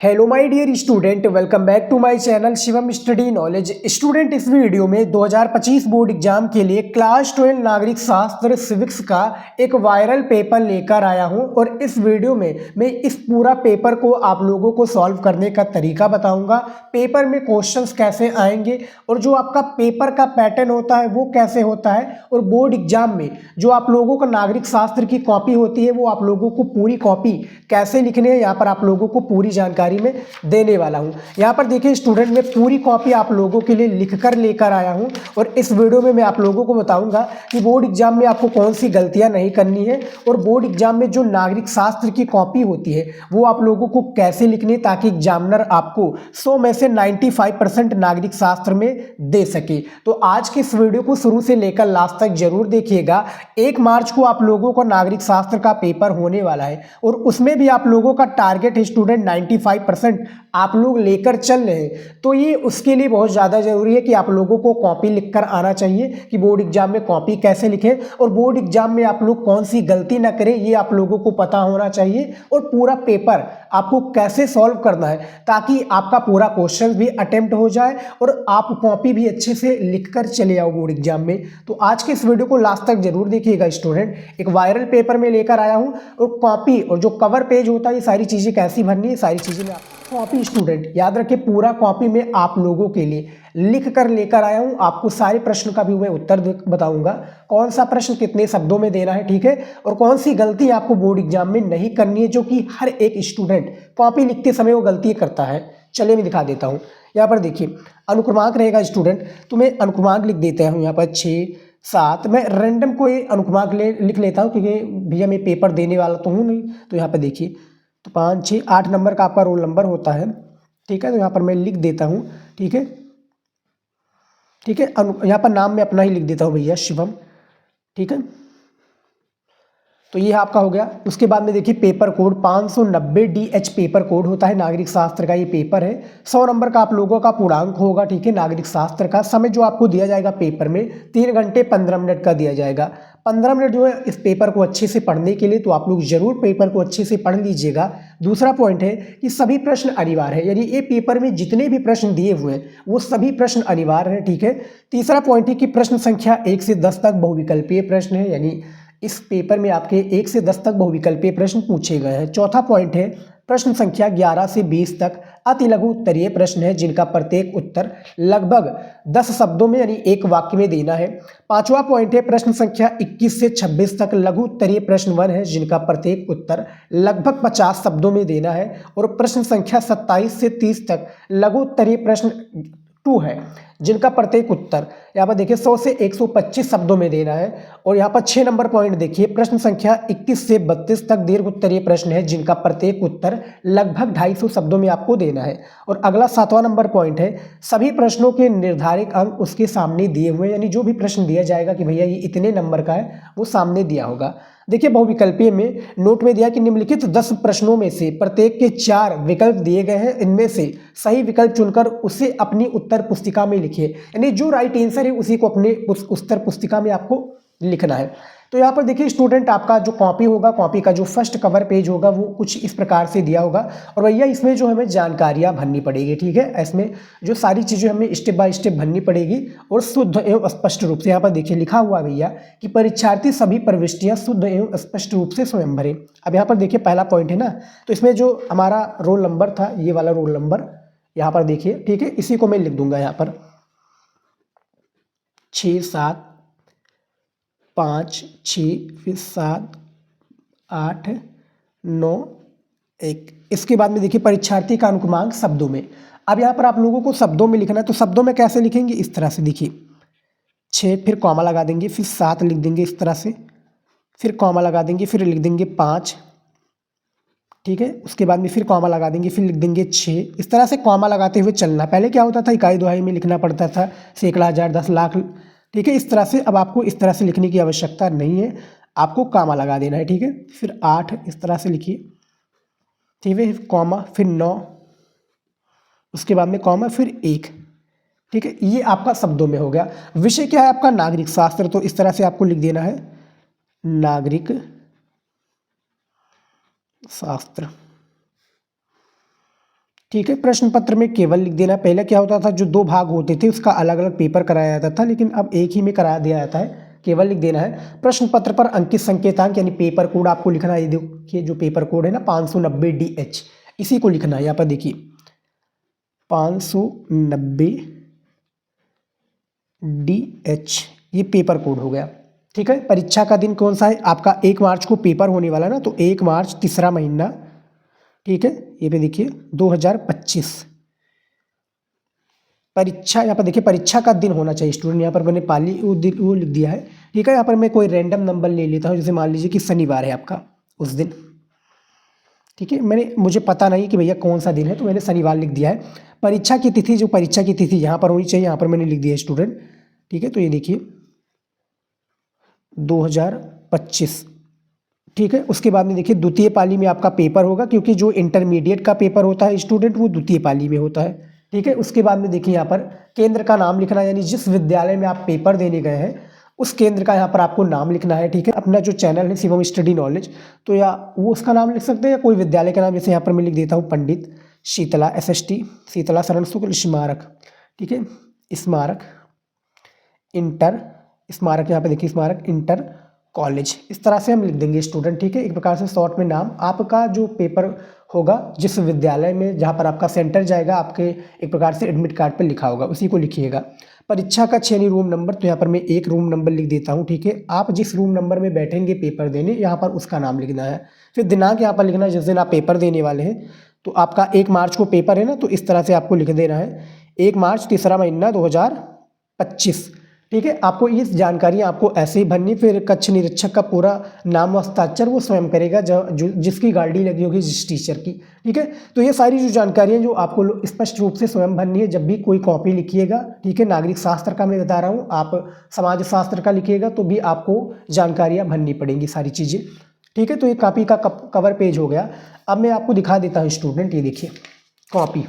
Hello my dear student, welcome back to my channel Shivam study knowledge. Student, इस video में 2025 board exam के लिए class 12 नागरिक शास्त्र सिविक्स का एक वायरल पेपर लेकर आया हूं और इस वीडियो में मैं इस पूरा पेपर को आप लोगों को सॉल्व करने का तरीका बताऊंगा। पेपर में क्वेश्चंस कैसे आएंगे और जो आपका पेपर का पैटर्न होता है वो कैसे होता है, और बोर्ड एग्जाम में जो आप लोगों का नागरिक शास्त्र की कॉपी होती है वो आप लोगों को पूरी कॉपी कैसे लिखनी है, यहाँ पर आप लोगों को पूरी जानकारी में देने वाला हूं। यहां पर देखिए स्टूडेंट, मैं पूरी कॉपी आप लोगों के लिए लिखकर लेकर आया हूं और इस वीडियो में मैं आप लोगों को बताऊंगा कि बोर्ड एग्जाम में आपको कौन सी गलतियां नहीं करनी है और बोर्ड एग्जाम में जो नागरिक शास्त्र की कॉपी होती है वो आप लोगों को कैसे लिखनी है, ताकि एग्जामिनर आपको 100 में से 95% नागरिक शास्त्र में दे सके। तो आज के इस वीडियो को शुरू से लेकर लास्ट तक जरूर देखिएगा। 1 मार्च को आप लोगों को नागरिक शास्त्र का पेपर होने वाला है और उसमें भी आप लोगों का टारगेट है स्टूडेंट 95% आप लोग लेकर चल रहे हैं। तो ये उसके लिए बहुत ज़्यादा जरूरी है कि आप लोगों को कॉपी लिखकर आना चाहिए कि बोर्ड एग्जाम में कॉपी कैसे लिखें और बोर्ड एग्जाम में आप लोग कौन सी गलती ना करें, ये आप लोगों को पता होना चाहिए। और पूरा पेपर आपको कैसे सॉल्व करना है ताकि आपका पूरा क्वेश्चन भी अटेम्प्ट हो जाए और आप कॉपी भी अच्छे से लिखकर चले आओ बोर्ड एग्जाम में। तो आज के इस वीडियो को लास्ट तक जरूर देखिएगा स्टूडेंट। एक वायरल पेपर में लेकर आया हूँ और कॉपी और जो कवर पेज होता है ये सारी चीज़ें कैसी भरनी है, सारी चीज़ें मैं कॉपी स्टूडेंट याद रखिए, पूरा कॉपी में आप लोगों के लिए लिख कर लेकर आया हूं। आपको सारे प्रश्न का भी मैं उत्तर बताऊंगा, कौन सा प्रश्न कितने शब्दों में देना है, ठीक है, और कौन सी गलती आपको बोर्ड एग्जाम में नहीं करनी है, जो कि हर एक स्टूडेंट कॉपी लिखते समय वो गलती करता है। चलिए मैं दिखा देता हूँ। यहाँ पर देखिए अनुक्रमांक रहेगा स्टूडेंट, तो मैं अनुक्रमांक लिख देता हूँ यहाँ पर 6 7। मैं रैंडम कोई अनुक्रमांक लिख लेता हूँ क्योंकि भैया मैं पेपर देने वाला तो हूँ नहीं। तो यहाँ पर देखिए, तो 5 6 8 नंबर का आपका रोल नंबर होता है, ठीक है। तो यहाँ पर मैं लिख देता हूँ, ठीक है, ठीक है। यहाँ पर नाम मैं अपना ही लिख देता हूँ भैया, शिवम, ठीक है। तो ये आपका हो गया। उसके बाद में देखिए paper code 590 DH paper code होता है, नागरिक शास्त्र का ये पेपर है। 100 नंबर का आप लोगों का पूर्णांक होगा, ठीक है। नागरिक शास्त्र का समय जो आपको दिया जाएगा पेपर में 3 घंटे 15 मिनट का दिया जाएगा। 15 मिनट जो है इस पेपर को अच्छे से पढ़ने के लिए, तो आप लोग जरूर पेपर को अच्छे से पढ़ लीजिएगा। दूसरा पॉइंट है कि सभी प्रश्न अनिवार्य है, यानी ये पेपर में जितने भी प्रश्न दिए हुए हैं वो सभी प्रश्न अनिवार्य है, ठीक है। तीसरा पॉइंट है कि प्रश्न संख्या 1 से 10 तक बहुविकल्पीय प्रश्न है, यानी इस पेपर में आपके 1 से 10 तक बहुविकल्पीय प्रश्न पूछे गए हैं। चौथा पॉइंट है प्रश्न संख्या 11 से 20 तक अति लघु उत्तरीय प्रश्न है, जिनका प्रत्येक उत्तर लगभग 10 शब्दों में यानी एक वाक्य में देना है। पांचवा पॉइंट है प्रश्न संख्या 21 से 26 तक लघु उत्तरीय प्रश्न 1 है, जिनका प्रत्येक उत्तर लगभग 50 शब्दों में देना है। और प्रश्न संख्या 27 से 30 तक लघु उत्तरीय प्रश्न 2 है, जिनका प्रत्येक उत्तर यहाँ पर देखिए 100 से 125 शब्दों में देना है। और यहाँ पर 6 नंबर पॉइंट देखिए, प्रश्न संख्या 21 से 32 तक दीर्घ उत्तरीय प्रश्न है, जिनका प्रत्येक उत्तर लगभग 250 शब्दों में आपको देना है। और अगला 7वां नंबर पॉइंट है सभी प्रश्नों के निर्धारित अंक उसके सामने दिए हुए, यानी जो भी प्रश्न दिया जाएगा कि भैया ये इतने नंबर का है वो सामने दिया होगा। देखिए बहुविकल्पीय में नोट में दिया कि निम्नलिखित 10 प्रश्नों में से प्रत्येक के 4 विकल्प दिए गए हैं, इनमें से सही विकल्प चुनकर उसे अपनी उत्तर पुस्तिका में लिखिए, यानी जो राइट आंसर है उसी को अपने उत्तर पुस्तिका में आपको लिखना है। तो यहाँ पर देखिए स्टूडेंट, आपका जो कॉपी होगा, कॉपी का जो फर्स्ट कवर पेज होगा वो कुछ इस प्रकार से दिया होगा और भैया इसमें जो हमें जानकारियाँ भरनी पड़ेगी, ठीक है। इसमें जो सारी चीज़ें हमें स्टेप बाय स्टेप भरनी पड़ेगी और शुद्ध एवं स्पष्ट रूप से। यहाँ पर देखिए लिखा हुआ भैया कि परीक्षार्थी सभी प्रविष्टियाँ शुद्ध एवं स्पष्ट रूप से स्वयं भरे। अब यहाँ पर देखिए पहला पॉइंट है ना, तो इसमें जो हमारा रोल नंबर था, ये वाला रोल नंबर यहाँ पर देखिए, ठीक है, इसी को मैं लिख दूंगा यहाँ पर 6 7 5 6 फिर 7 8 9 1। इसके बाद में देखिए परीक्षार्थी का अनुक्रमांक शब्दों में। अब यहाँ पर आप लोगों को शब्दों में लिखना है, तो शब्दों में कैसे लिखेंगे, इस तरह से देखिए 6 फिर कॉमा लगा देंगे, फिर 7 लिख देंगे इस तरह से, फिर कॉमा लगा देंगे, फिर लिख देंगे 5, ठीक है। उसके बाद में फिर कॉमा लगा देंगे, फिर लिख देंगे 6। इस तरह से कॉमा लगाते हुए चलना। पहले क्या होता था, इकाई दुहाई में लिखना पड़ता था, सैकड़ा, हजार, 10 लाख, ठीक है। इस तरह से अब आपको इस तरह से लिखने की आवश्यकता नहीं है, आपको कॉमा लगा देना है, ठीक है। फिर 8 इस तरह से लिखिए, ठीक है, कॉमा, फिर 9, उसके बाद में कॉमा, फिर 1, ठीक है। ये आपका शब्दों में हो गया। विषय क्या है आपका, नागरिक शास्त्र, तो इस तरह से आपको लिख देना है नागरिक शास्त्र, ठीक है। प्रश्न पत्र में केवल लिख देना। पहले क्या होता था, जो 2 भाग होते थे उसका अलग अलग पेपर कराया जाता था, लेकिन अब एक ही में करा दिया जाता है। केवल लिख देना है। प्रश्न पत्र पर अंकित संकेतांक यानी पेपर कोड आपको लिखना है। ये देखिए जो पेपर कोड है ना 590 DH, इसी को लिखना है। यहाँ पर देखिए 590 DH ये पेपर कोड हो गया। ठीक है। परीक्षा का दिन कौन सा है आपका, 1 मार्च को पेपर होने वाला ना, तो 1 मार्च तीसरा महीना। ठीक है। ये पे देखिए 2025 परीक्षा। यहाँ पर देखिए परीक्षा का दिन होना चाहिए स्टूडेंट। यहाँ पर मैंने पाली वो लिख दिया है। ठीक है। यहाँ पर मैं कोई रैंडम नंबर ले लेता हूँ, जैसे मान लीजिए कि शनिवार है आपका उस दिन। ठीक है। मुझे पता नहीं कि भैया कौन सा दिन है, तो मैंने शनिवार लिख दिया है। परीक्षा की तिथि, जो परीक्षा की तिथि यहाँ पर होनी चाहिए, यहाँ पर मैंने लिख दिया है स्टूडेंट। ठीक है। तो ये देखिए 2025। ठीक है। उसके बाद में देखिए द्वितीय पाली में आपका पेपर होगा, क्योंकि जो इंटरमीडिएट का पेपर होता है स्टूडेंट वो द्वितीय पाली में होता है। ठीक है। उसके बाद में देखिए यहाँ पर केंद्र का नाम लिखना है, यानी जिस विद्यालय में आप पेपर देने गए हैं उस केंद्र का यहाँ पर आपको नाम लिखना है। ठीक है। अपना जो चैनल है शिवम स्टडी नॉलेज, तो या वो उसका नाम लिख सकते हैं या कोई विद्यालय का नाम, जैसे यहाँ पर मैं लिख देता हूँ पंडित शीतला SST शीतला शरण शुक्ल स्मारक। ठीक है। स्मारक इंटर स्मारक, यहाँ पे देखिए स्मारक इंटर कॉलेज, इस तरह से हम लिख देंगे स्टूडेंट। ठीक है। एक प्रकार से शॉर्ट में नाम आपका जो पेपर होगा, जिस विद्यालय में जहाँ पर आपका सेंटर जाएगा, आपके एक प्रकार से एडमिट कार्ड पर लिखा होगा, उसी को लिखिएगा। परीक्षा का यानी रूम नंबर, तो यहाँ पर मैं 1 रूम नंबर लिख देता हूँ। ठीक है। आप जिस रूम नंबर में बैठेंगे पेपर देने, यहाँ पर उसका नाम लिखना है। फिर दिनांक यहाँ पर लिखना है जिस दिन आप पेपर देने वाले हैं। तो आपका 1 मार्च को पेपर है ना, तो इस तरह से आपको लिख देना है 1 मार्च तीसरा महीना 2025। ठीक है। आपको ये जानकारी आपको ऐसे ही भरनी, फिर कक्ष निरीक्षक का पूरा नाम व हस्ताक्षर वो स्वयं करेगा, जिसकी गाड़ी लगी होगी जिस टीचर की। ठीक है। तो ये सारी जो जानकारी है जो आपको स्पष्ट रूप से स्वयं भरनी है जब भी कोई कॉपी लिखिएगा। ठीक है। नागरिक शास्त्र का मैं बता रहा हूँ, आप समाज शास्त्र का लिखिएगा तो भी आपको जानकारियाँ भरनी पड़ेंगी सारी चीज़ें। ठीक है। तो ये कॉपी का कवर पेज हो गया। अब मैं आपको दिखा देता हूँ स्टूडेंट, ये देखिए कॉपी।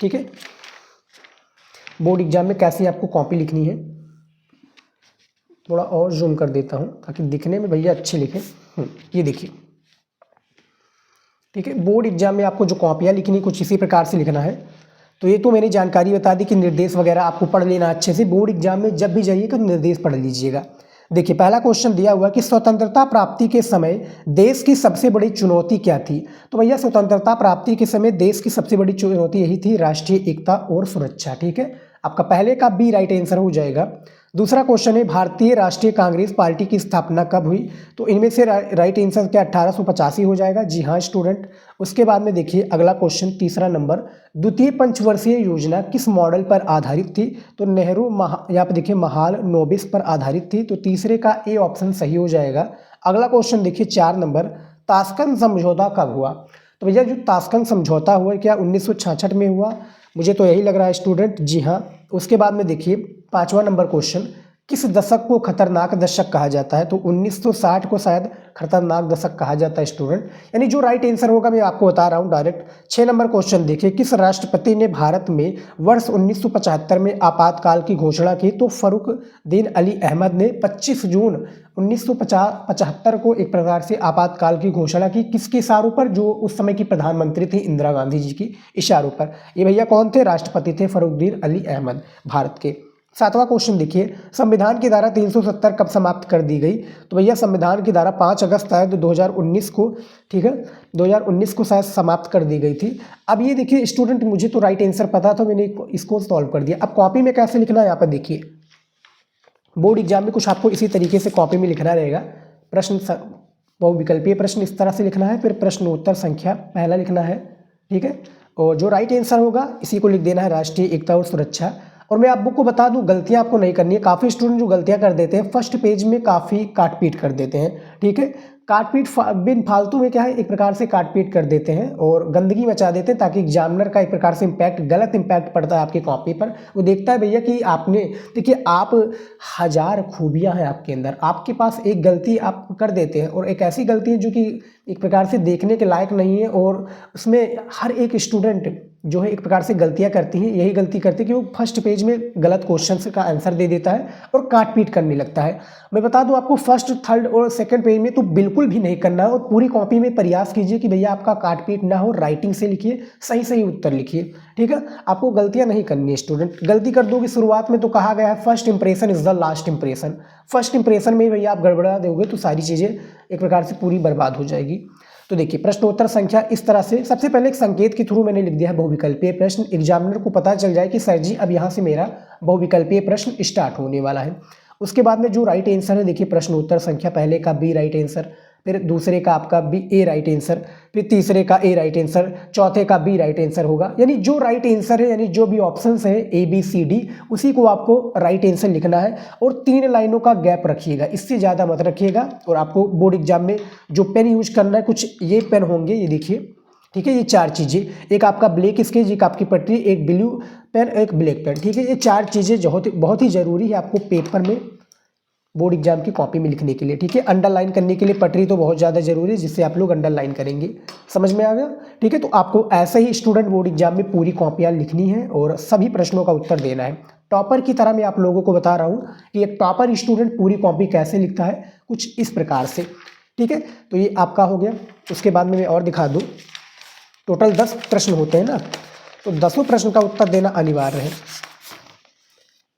ठीक है। बोर्ड एग्जाम में कैसे आपको कॉपी लिखनी है, थोड़ा और जूम कर देता हूं ताकि दिखने में भैया अच्छे लिखें। ये देखिए। ठीक है। बोर्ड एग्जाम में आपको जो कॉपियां लिखनी कुछ इसी प्रकार से लिखना है। तो ये तो मैंने जानकारी बता दी कि निर्देश वगैरह आपको पढ़ लेना अच्छे से। बोर्ड एग्जाम में जब भी जाइएगा तो निर्देश पढ़ लीजिएगा। देखिए पहला क्वेश्चन दिया हुआ कि स्वतंत्रता प्राप्ति के समय देश की सबसे बड़ी चुनौती क्या थी। तो भैया स्वतंत्रता प्राप्ति के समय देश की सबसे बड़ी चुनौती यही थी, राष्ट्रीय एकता और सुरक्षा। ठीक है। आपका पहले का बी राइट आंसर हो जाएगा। दूसरा क्वेश्चन है भारतीय राष्ट्रीय कांग्रेस पार्टी की स्थापना कब हुई। तो इनमें से राइट आंसर क्या 1885 हो जाएगा। जी हाँ स्टूडेंट। उसके बाद में देखिए अगला क्वेश्चन तीसरा नंबर, द्वितीय पंचवर्षीय योजना किस मॉडल पर आधारित थी। तो नेहरू यहाँ पर देखिए महाल नोबिस पर आधारित थी। तो तीसरे का ए ऑप्शन सही हो जाएगा। अगला क्वेश्चन देखिए 4 नंबर, ताशकंद समझौता कब हुआ। तो भैया जो ताशकंद समझौता हुआ क्या 1966 में हुआ, मुझे तो यही लग रहा है स्टूडेंट। जी हाँ। उसके बाद में देखिए 5वां नंबर क्वेश्चन, किस दशक को खतरनाक दशक कहा जाता है। तो 1960 को शायद खतरनाक दशक कहा जाता है स्टूडेंट। यानी जो राइट आंसर होगा मैं आपको बता रहा हूँ डायरेक्ट। 6 नंबर क्वेश्चन देखिए, किस राष्ट्रपति ने भारत में वर्ष 1975 में आपातकाल की घोषणा की। तो फरुखदीन अली अहमद ने 25 जून 1975 को एक प्रकार से आपातकाल की घोषणा की। किसके इशारों पर, जो उस समय की प्रधानमंत्री थी इंदिरा गांधी जी की इशारों पर। ये भैया कौन थे, राष्ट्रपति थे फरुखदीन अली अहमद भारत के। 7वां क्वेश्चन देखिए, संविधान की धारा 370 कब समाप्त कर दी गई। तो भैया संविधान की धारा 5 अगस्त शायद 2019 को, ठीक है 2019 को शायद समाप्त कर दी गई थी। अब ये देखिए स्टूडेंट, मुझे तो राइट आंसर पता था, मैंने इसको सॉल्व कर दिया। अब कॉपी में कैसे लिखना है यहाँ पर देखिए, बोर्ड एग्जाम में कुछ आपको इसी तरीके से कॉपी में लिखना रहेगा। प्रश्न बहुविकल्पीय प्रश्न इस तरह से लिखना है, फिर प्रश्नोत्तर संख्या पहला लिखना है। ठीक है। और जो राइट आंसर होगा इसी को लिख देना है, राष्ट्रीय एकता और सुरक्षा। और मैं आप बुक को बता दूं, गलतियां आपको नहीं करनी है। काफ़ी स्टूडेंट जो गलतियां कर देते हैं, फर्स्ट पेज में काफ़ी काट पीट कर देते हैं। ठीक है। काट पीट बिन फालतू में क्या है, एक प्रकार से काट पीट कर देते हैं और गंदगी मचा देते हैं, ताकि एग्जामिनर का एक प्रकार से इम्पैक्ट, गलत इम्पैक्ट पड़ता है आपकी कॉपी पर। वो देखता है भैया कि आपने, देखिए आप 1000 खूबियां हैं आपके अंदर, आपके पास एक गलती आप कर देते हैं और एक ऐसी गलती है जो कि एक प्रकार से देखने के लायक नहीं है। और उसमें हर एक स्टूडेंट जो है एक प्रकार से गलतियां करती हैं, यही गलती करती है कि वो फर्स्ट पेज में गलत क्वेश्चन का आंसर दे देता है और काट पीट करने लगता है। मैं बता दूं आपको फर्स्ट, थर्ड और सेकंड पेज में तो बिल्कुल भी नहीं करना है और पूरी कॉपी में प्रयास कीजिए कि भैया आपका काट पीट ना हो, राइटिंग से लिखिए, सही सही उत्तर लिखिए, ठीक है। आपको गलतियां नहीं करनी है स्टूडेंट। गलती कर दोगे शुरुआत में तो कहा गया है first impression is the last impression. First impression में भैया आप गड़बड़ा दोगे तो सारी चीज़ें एक प्रकार से पूरी बर्बाद हो जाएगी। तो देखिए प्रश्नोत्तर संख्या इस तरह से, सबसे पहले एक संकेत के थ्रू मैंने लिख दिया है बहुविकल्पीय प्रश्न, एग्जामिनर को पता चल जाए कि सर जी अब यहाँ से मेरा बहुविकल्पीय प्रश्न स्टार्ट होने वाला है। उसके बाद में जो राइट आंसर है, देखिए प्रश्नोत्तर संख्या पहले का बी राइट आंसर, फिर दूसरे का आपका बी ए राइट आंसर, फिर तीसरे का ए राइट आंसर, चौथे का बी राइट आंसर होगा। यानी जो राइट आंसर है, यानी जो भी ऑप्शंस है ए बी सी डी, उसी को आपको राइट आंसर लिखना है और 3 लाइनों का गैप रखिएगा, इससे ज़्यादा मत रखिएगा। और आपको बोर्ड एग्जाम में जो पेन यूज करना है, कुछ ये पेन होंगे, ये देखिए, ठीक है। ये 4 चीज़ें, एक आपका ब्लैक स्केच, एक आपकी पटरी, एक ब्लू पेन, एक ब्लैक पेन, ठीक है। ये 4 चीज़ें बहुत ही ज़रूरी है आपको पेपर में, बोर्ड एग्जाम की कॉपी में लिखने के लिए, ठीक है। अंडरलाइन करने के लिए पटरी तो बहुत ज़्यादा जरूरी है, जिससे आप लोग अंडरलाइन करेंगे। समझ में आ गया, ठीक है। तो आपको ऐसे ही स्टूडेंट बोर्ड एग्जाम में पूरी कॉपियाँ लिखनी है और सभी प्रश्नों का उत्तर देना है। टॉपर की तरह मैं आप लोगों को बता रहा हूँ कि एक टॉपर स्टूडेंट पूरी कॉपी कैसे लिखता है, कुछ इस प्रकार से, ठीक है। तो ये आपका हो गया। उसके बाद में मैं और दिखा दूँ, टोटल 10 प्रश्न होते हैं ना, तो 10 प्रश्न का उत्तर देना अनिवार्य है।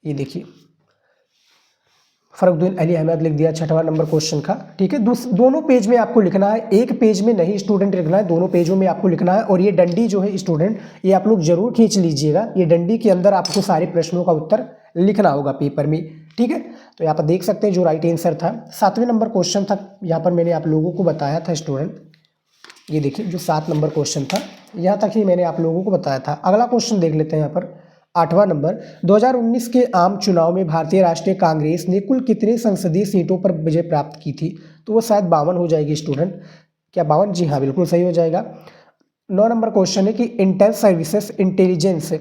ये देखिए फरुखुद्दीन अली अहमद लिख दिया 6वां नंबर क्वेश्चन का, ठीक है। दोनों पेज में आपको लिखना है, एक पेज में नहीं स्टूडेंट लिखना है, दोनों पेजों में आपको लिखना है। और ये डंडी जो है स्टूडेंट, ये आप लोग जरूर खींच लीजिएगा, ये डंडी के अंदर आपको सारे प्रश्नों का उत्तर लिखना होगा पेपर में, ठीक है। तो यहाँ पर देख सकते हैं जो राइट आंसर था 7वें नंबर क्वेश्चन था, यहाँ पर मैंने आप लोगों को बताया था स्टूडेंट, ये देखिए जो 7 नंबर क्वेश्चन था, यहाँ तक ही मैंने आप लोगों को बताया था। अगला क्वेश्चन देख लेते हैं यहाँ पर 8वां नंबर, 2019 के आम चुनाव में भारतीय राष्ट्रीय कांग्रेस ने कुल कितने संसदीय सीटों पर विजय प्राप्त की थी? तो वो शायद 52 हो जाएगी स्टूडेंट। क्या 52? जी हाँ, बिल्कुल सही हो जाएगा। 9 नंबर क्वेश्चन है कि इंटेल सर्विसेज इंटेलिजेंस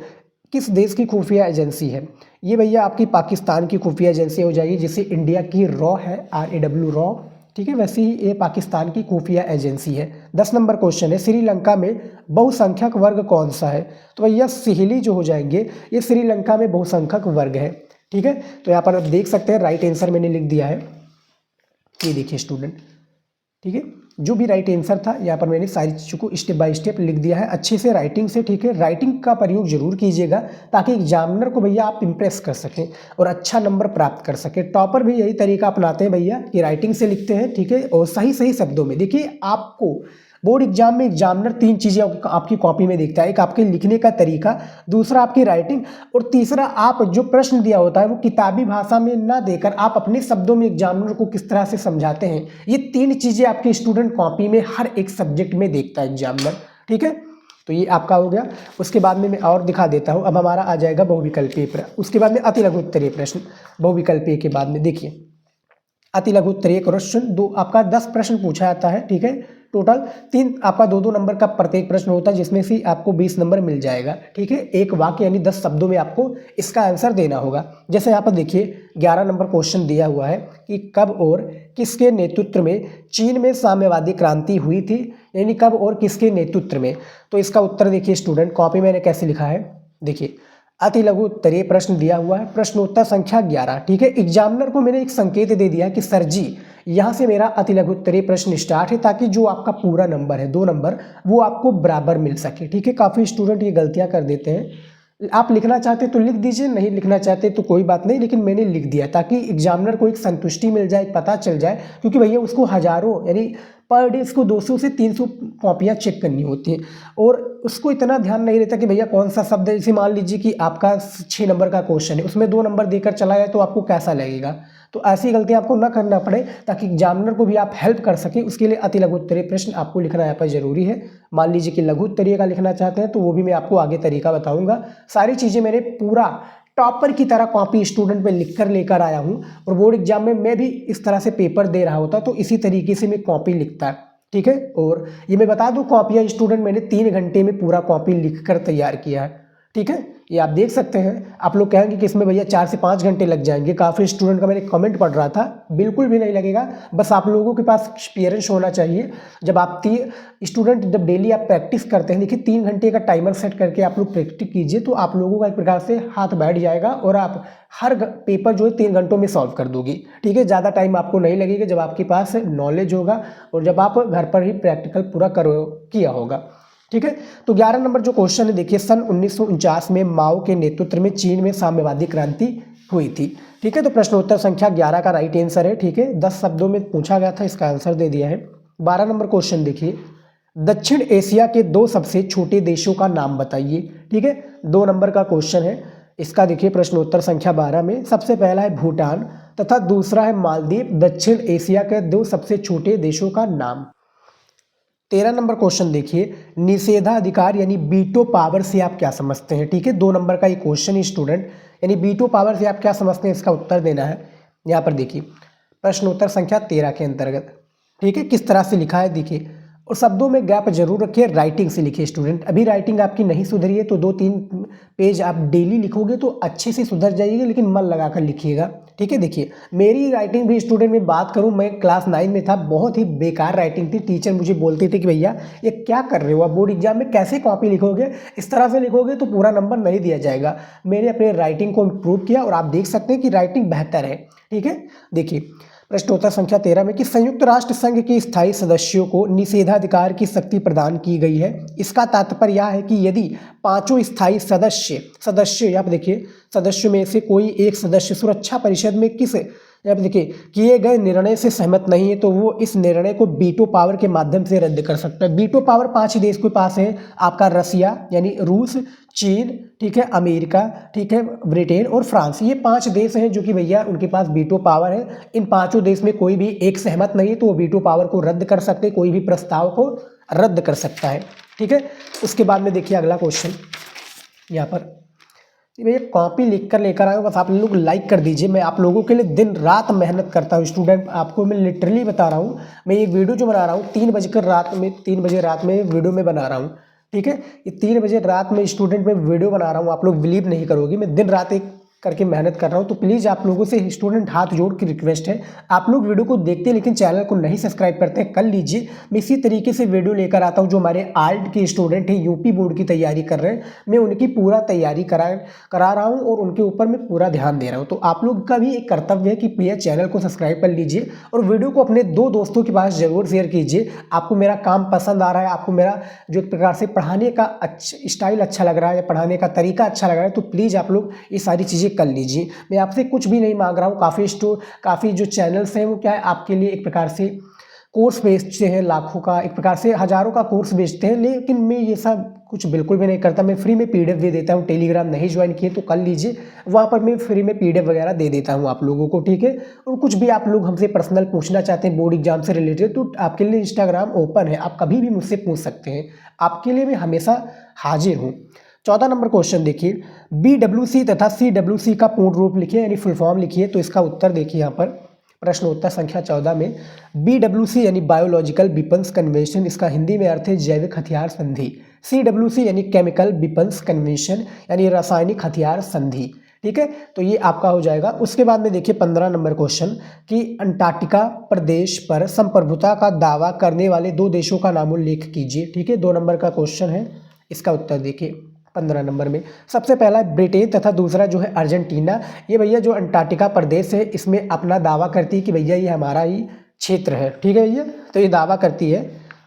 किस देश की खुफिया एजेंसी है? ये भैया आपकी पाकिस्तान की खुफिया एजेंसी हो जाएगी, जिसे इंडिया की रॉ है, RAW रॉ, ठीक है। वैसे ही ये पाकिस्तान की खुफिया एजेंसी है। 10 नंबर क्वेश्चन है श्रीलंका में बहुसंख्यक वर्ग कौन सा है? तो भैया सिहली जो हो जाएंगे, ये श्रीलंका में बहुसंख्यक वर्ग है, ठीक है। तो यहाँ पर आप देख सकते हैं राइट आंसर मैंने लिख दिया है, ये देखिए स्टूडेंट, ठीक है। जो भी राइट आंसर था यहाँ पर मैंने सारी चीज़ों को स्टेप बाय स्टेप लिख दिया है अच्छे से राइटिंग से, ठीक है। राइटिंग का प्रयोग जरूर कीजिएगा ताकि एग्जामिनर को भैया आप इम्प्रेस कर सकें और अच्छा नंबर प्राप्त कर सकें। टॉपर भी यही तरीका अपनाते हैं भैया कि राइटिंग से लिखते हैं, ठीक है, और सही सही शब्दों में। देखिए आपको बोर्ड एग्जाम में एग्जामिनर 3 चीज़ें आपकी कॉपी में देखता है, एक आपके लिखने का तरीका, दूसरा आपकी राइटिंग, और तीसरा आप जो प्रश्न दिया होता है वो किताबी भाषा में ना देकर आप अपने शब्दों में एग्जामिनर को किस तरह से समझाते हैं। ये 3 चीज़ें आपके स्टूडेंट कॉपी में हर एक सब्जेक्ट में देखता है एग्जामिनर, ठीक है। तो ये आपका हो गया। उसके बाद में मैं और दिखा देता हूँ। अब हमारा आ जाएगा बहुविकल्पीय प्रश्न, उसके बाद में अति लघु उत्तरीय प्रश्न। बहुविकल्पीय के बाद में देखिए अति लघु उत्तरीय क्वेश्चन 2 आपका 10 प्रश्न पूछा जाता है, ठीक है। टोटल 3 आपका 2-2 नंबर का प्रत्येक प्रश्न होता है, जिसमें से आपको 20 नंबर मिल जाएगा, ठीक है। एक वाक्य यानी 10 शब्दों में आपको इसका आंसर देना होगा। जैसे यहाँ पर देखिए 11 नंबर क्वेश्चन दिया हुआ है कि कब और किसके नेतृत्व में चीन में साम्यवादी क्रांति हुई थी, यानी कब और किसके नेतृत्व में। तो इसका उत्तर देखिए स्टूडेंट, कॉपी मैंने कैसे लिखा है, देखिए अति लघु उत्तरीय प्रश्न दिया हुआ है, प्रश्नोत्तर संख्या 11, ठीक है। एग्जामिनर को मैंने एक संकेत दे दिया कि सर जी यहाँ से मेरा अति लघु उत्तरीय प्रश्न स्टार्ट है, ताकि जो आपका पूरा नंबर है 2 नंबर वो आपको बराबर मिल सके, ठीक है। काफ़ी स्टूडेंट ये गलतियाँ कर देते हैं। आप लिखना चाहते तो लिख दीजिए, नहीं लिखना चाहते तो कोई बात नहीं, लेकिन मैंने लिख दिया ताकि एग्जामिनर को एक संतुष्टि मिल जाए, पता चल जाए, क्योंकि भैया उसको हज़ारों यानी पर डे इसको 200 से 300 कॉपियाँ चेक करनी होती हैं और उसको इतना ध्यान नहीं रहता कि भैया कौन सा शब्द है। जैसे मान लीजिए कि आपका 6 नंबर का क्वेश्चन है, उसमें 2 नंबर देकर चला जाए तो आपको कैसा लगेगा। तो ऐसी गलती आपको ना करना पड़े, ताकि एग्जामिनर को भी आप हेल्प कर सकें, उसके लिए अति लघु उत्तरीय प्रश्न आपको लिखना यहाँ पर जरूरी है। मान लीजिए कि लघु उत्तरीय का लिखना चाहते हैं तो वो भी मैं आपको आगे तरीका बताऊँगा। सारी चीज़ें मैंने पूरा टॉपर की तरह कॉपी स्टूडेंट में लिख कर लेकर आया हूँ, और बोर्ड एग्जाम में मैं भी इस तरह से पेपर दे रहा होता तो इसी तरीके से मैं कॉपी लिखता, ठीक है। और ये मैं बता दूं कॉपियाँ स्टूडेंट मैंने 3 घंटे में पूरा कॉपी लिखकर तैयार किया है, ठीक है, ये आप देख सकते हैं। आप लोग कहेंगे कि इसमें भैया 4 से 5 घंटे लग जाएंगे, काफ़ी स्टूडेंट का मैंने कमेंट पढ़ रहा था, बिल्कुल भी नहीं लगेगा। बस आप लोगों के पास एक्सपीरियंस होना चाहिए। जब आप स्टूडेंट जब डेली आप प्रैक्टिस करते हैं, देखिए 3 घंटे का टाइमर सेट करके आप लोग प्रैक्टिस कीजिए, तो आप लोगों का एक प्रकार से हाथ बैठ जाएगा और आप हर पेपर जो है 3 घंटों में सॉल्व कर दोगे। ठीक है, ज़्यादा टाइम आपको नहीं लगेगा जब आपके पास नॉलेज होगा और जब आप घर पर ही प्रैक्टिकल पूरा किया होगा। ठीक है, तो 11 नंबर जो क्वेश्चन है देखिए, सन 1949 में माओ के नेतृत्व में चीन में साम्यवादी क्रांति हुई थी। ठीक है, तो प्रश्नोत्तर संख्या 11 का राइट आंसर है। ठीक है, 10 शब्दों में पूछा गया था, इसका आंसर दे दिया है। 12 नंबर क्वेश्चन देखिए, दक्षिण एशिया के 2 सबसे छोटे देशों का नाम बताइए। ठीक है, 2 नंबर का क्वेश्चन है, इसका देखिए प्रश्नोत्तर संख्या 12 में सबसे पहला है भूटान तथा दूसरा है मालदीव। दक्षिण एशिया के 2 सबसे छोटे देशों का नाम। 13 नंबर क्वेश्चन देखिए, निषेधाधिकार यानी बीटो पावर से आप क्या समझते हैं। ठीक है, 2 नंबर का ये क्वेश्चन है स्टूडेंट, यानी बीटो पावर से आप क्या समझते हैं, इसका उत्तर देना है। यहाँ पर देखिए प्रश्नोत्तर संख्या 13 के अंतर्गत। ठीक है, किस तरह से लिखा है देखिए, और शब्दों में गैप जरूर रखिए, राइटिंग से लिखिए स्टूडेंट। अभी राइटिंग आपकी नहीं सुधरी है तो 2-3 पेज आप डेली लिखोगे तो अच्छे से सुधर जाएगी, लेकिन मन लगाकर लिखिएगा। ठीक है, देखिए मेरी राइटिंग भी स्टूडेंट में बात करूं, मैं क्लास 9 में था, बहुत ही बेकार राइटिंग थी। टीचर मुझे बोलते थे कि भैया ये क्या कर रहे हो, आप बोर्ड एग्जाम में कैसे कॉपी लिखोगे, इस तरह से लिखोगे तो पूरा नंबर नहीं दिया जाएगा। मैंने अपने राइटिंग को इम्प्रूव किया और आप देख सकते हैं कि राइटिंग बेहतर है। ठीक है, देखिए प्रश्नोत्तर संख्या 13 में कि संयुक्त राष्ट्र संघ के स्थायी सदस्यों को निषेधाधिकार की शक्ति प्रदान की गई है। इसका तात्पर्य यह है कि यदि 5 स्थायी सदस्य यहाँ पर देखिए सदस्यों में से कोई एक सदस्य सुरक्षा परिषद में यहाँ पर देखिए किए गए निर्णय से सहमत नहीं है तो वो इस निर्णय को बीटो पावर के माध्यम से रद्द कर सकता है। बीटो पावर 5 ही देश के पास है, आपका रसिया यानी रूस, चीन, ठीक है, अमेरिका, ठीक है, ब्रिटेन और फ्रांस। ये 5 देश हैं जो कि भैया उनके पास बीटो पावर है। इन 5 देश में कोई भी एक सहमत नहीं है तो वो बीटो पावर को रद्द कर सकते, कोई भी प्रस्ताव को रद्द कर सकता है। ठीक है, उसके बाद में देखिए अगला क्वेश्चन यहाँ पर, भैया कॉपी लिख कर लेकर आए हो, बस आप लोग लाइक कर दीजिए। मैं आप लोगों के लिए दिन रात मेहनत करता हूँ स्टूडेंट, आपको मैं लिटरली बता रहा हूँ। मैं ये वीडियो जो बना रहा हूँ 3 बजे रात में वीडियो में बना रहा हूँ। ठीक है, ये 3 बजे रात में स्टूडेंट में वीडियो बना रहा हूँ, आप लोग बिलीव नहीं करोगे, मैं दिन रात एक करके मेहनत कर रहा हूँ। तो प्लीज़ आप लोगों से स्टूडेंट हाथ जोड़ के रिक्वेस्ट है, आप लोग वीडियो को देखते हैं लेकिन चैनल को नहीं सब्सक्राइब करते हैं, कर लीजिए। मैं इसी तरीके से वीडियो लेकर आता हूँ। जो हमारे आर्ट के स्टूडेंट हैं, यूपी बोर्ड की तैयारी कर रहे हैं, मैं उनकी पूरा तैयारी करा रहा हूँ और उनके ऊपर मैं पूरा ध्यान दे रहा हूँ। तो आप लोग का भी एक कर्तव्य है कि प्लीज़ चैनल को सब्सक्राइब कर लीजिए और वीडियो को अपने 2 दोस्तों के पास जरूर शेयर कीजिए। आपको मेरा काम पसंद आ रहा है, आपको मेरा जो एक प्रकार से पढ़ाने का स्टाइल अच्छा लग रहा है या पढ़ाने का तरीका अच्छा लग रहा है, तो प्लीज़ आप लोग ये सारी चीज़ें कर लीजिए। मैं आपसे कुछ भी नहीं मांग रहा हूँ। काफ़ी जो चैनल्स हैं वो क्या है आपके लिए एक प्रकार से कोर्स बेचते हैं, लाखों का, एक प्रकार से हज़ारों का कोर्स बेचते हैं, लेकिन मैं ये सब कुछ बिल्कुल भी नहीं करता। मैं फ्री में PDF दे देता हूँ। टेलीग्राम नहीं ज्वाइन किए तो कर लीजिए, वहाँ पर मैं फ्री में PDF वगैरह दे देता हूँ आप लोगों को। ठीक है, और कुछ भी आप लोग हमसे पर्सनल पूछना चाहते हैं बोर्ड एग्जाम से रिलेटेड तो आपके लिए इंस्टाग्राम ओपन है, आप कभी भी मुझसे पूछ सकते हैं, आपके लिए मैं हमेशा हाजिर हूँ। 14 नंबर क्वेश्चन देखिए, BWC तथा CWC का पूर्ण रूप लिखिए यानी फुल फॉर्म लिखिए। तो इसका उत्तर देखिए यहाँ पर प्रश्नोत्तर संख्या 14 में, BWC यानी बायोलॉजिकल वेपन्स कन्वेंशन, इसका हिंदी में अर्थ है जैविक हथियार संधि। CWC यानी केमिकल वेपन्स कन्वेंशन यानी रासायनिक हथियार संधि। ठीक है, तो ये आपका हो जाएगा। उसके बाद में देखिए 15 नंबर क्वेश्चन कि अंटार्कटिका प्रदेश पर संप्रभुता का दावा करने वाले 2 देशों का नाम उल्लेख कीजिए। ठीक है, 2 नंबर का क्वेश्चन है, इसका उत्तर देखिए 15 नंबर में। सबसे पहला है ब्रिटेन तथा दूसरा जो है अर्जेंटीना। ये भैया जो अंटार्कटिका प्रदेश है इसमें अपना दावा करती है कि भैया ये हमारा ही क्षेत्र है। ठीक है भैया, तो ये दावा करती है।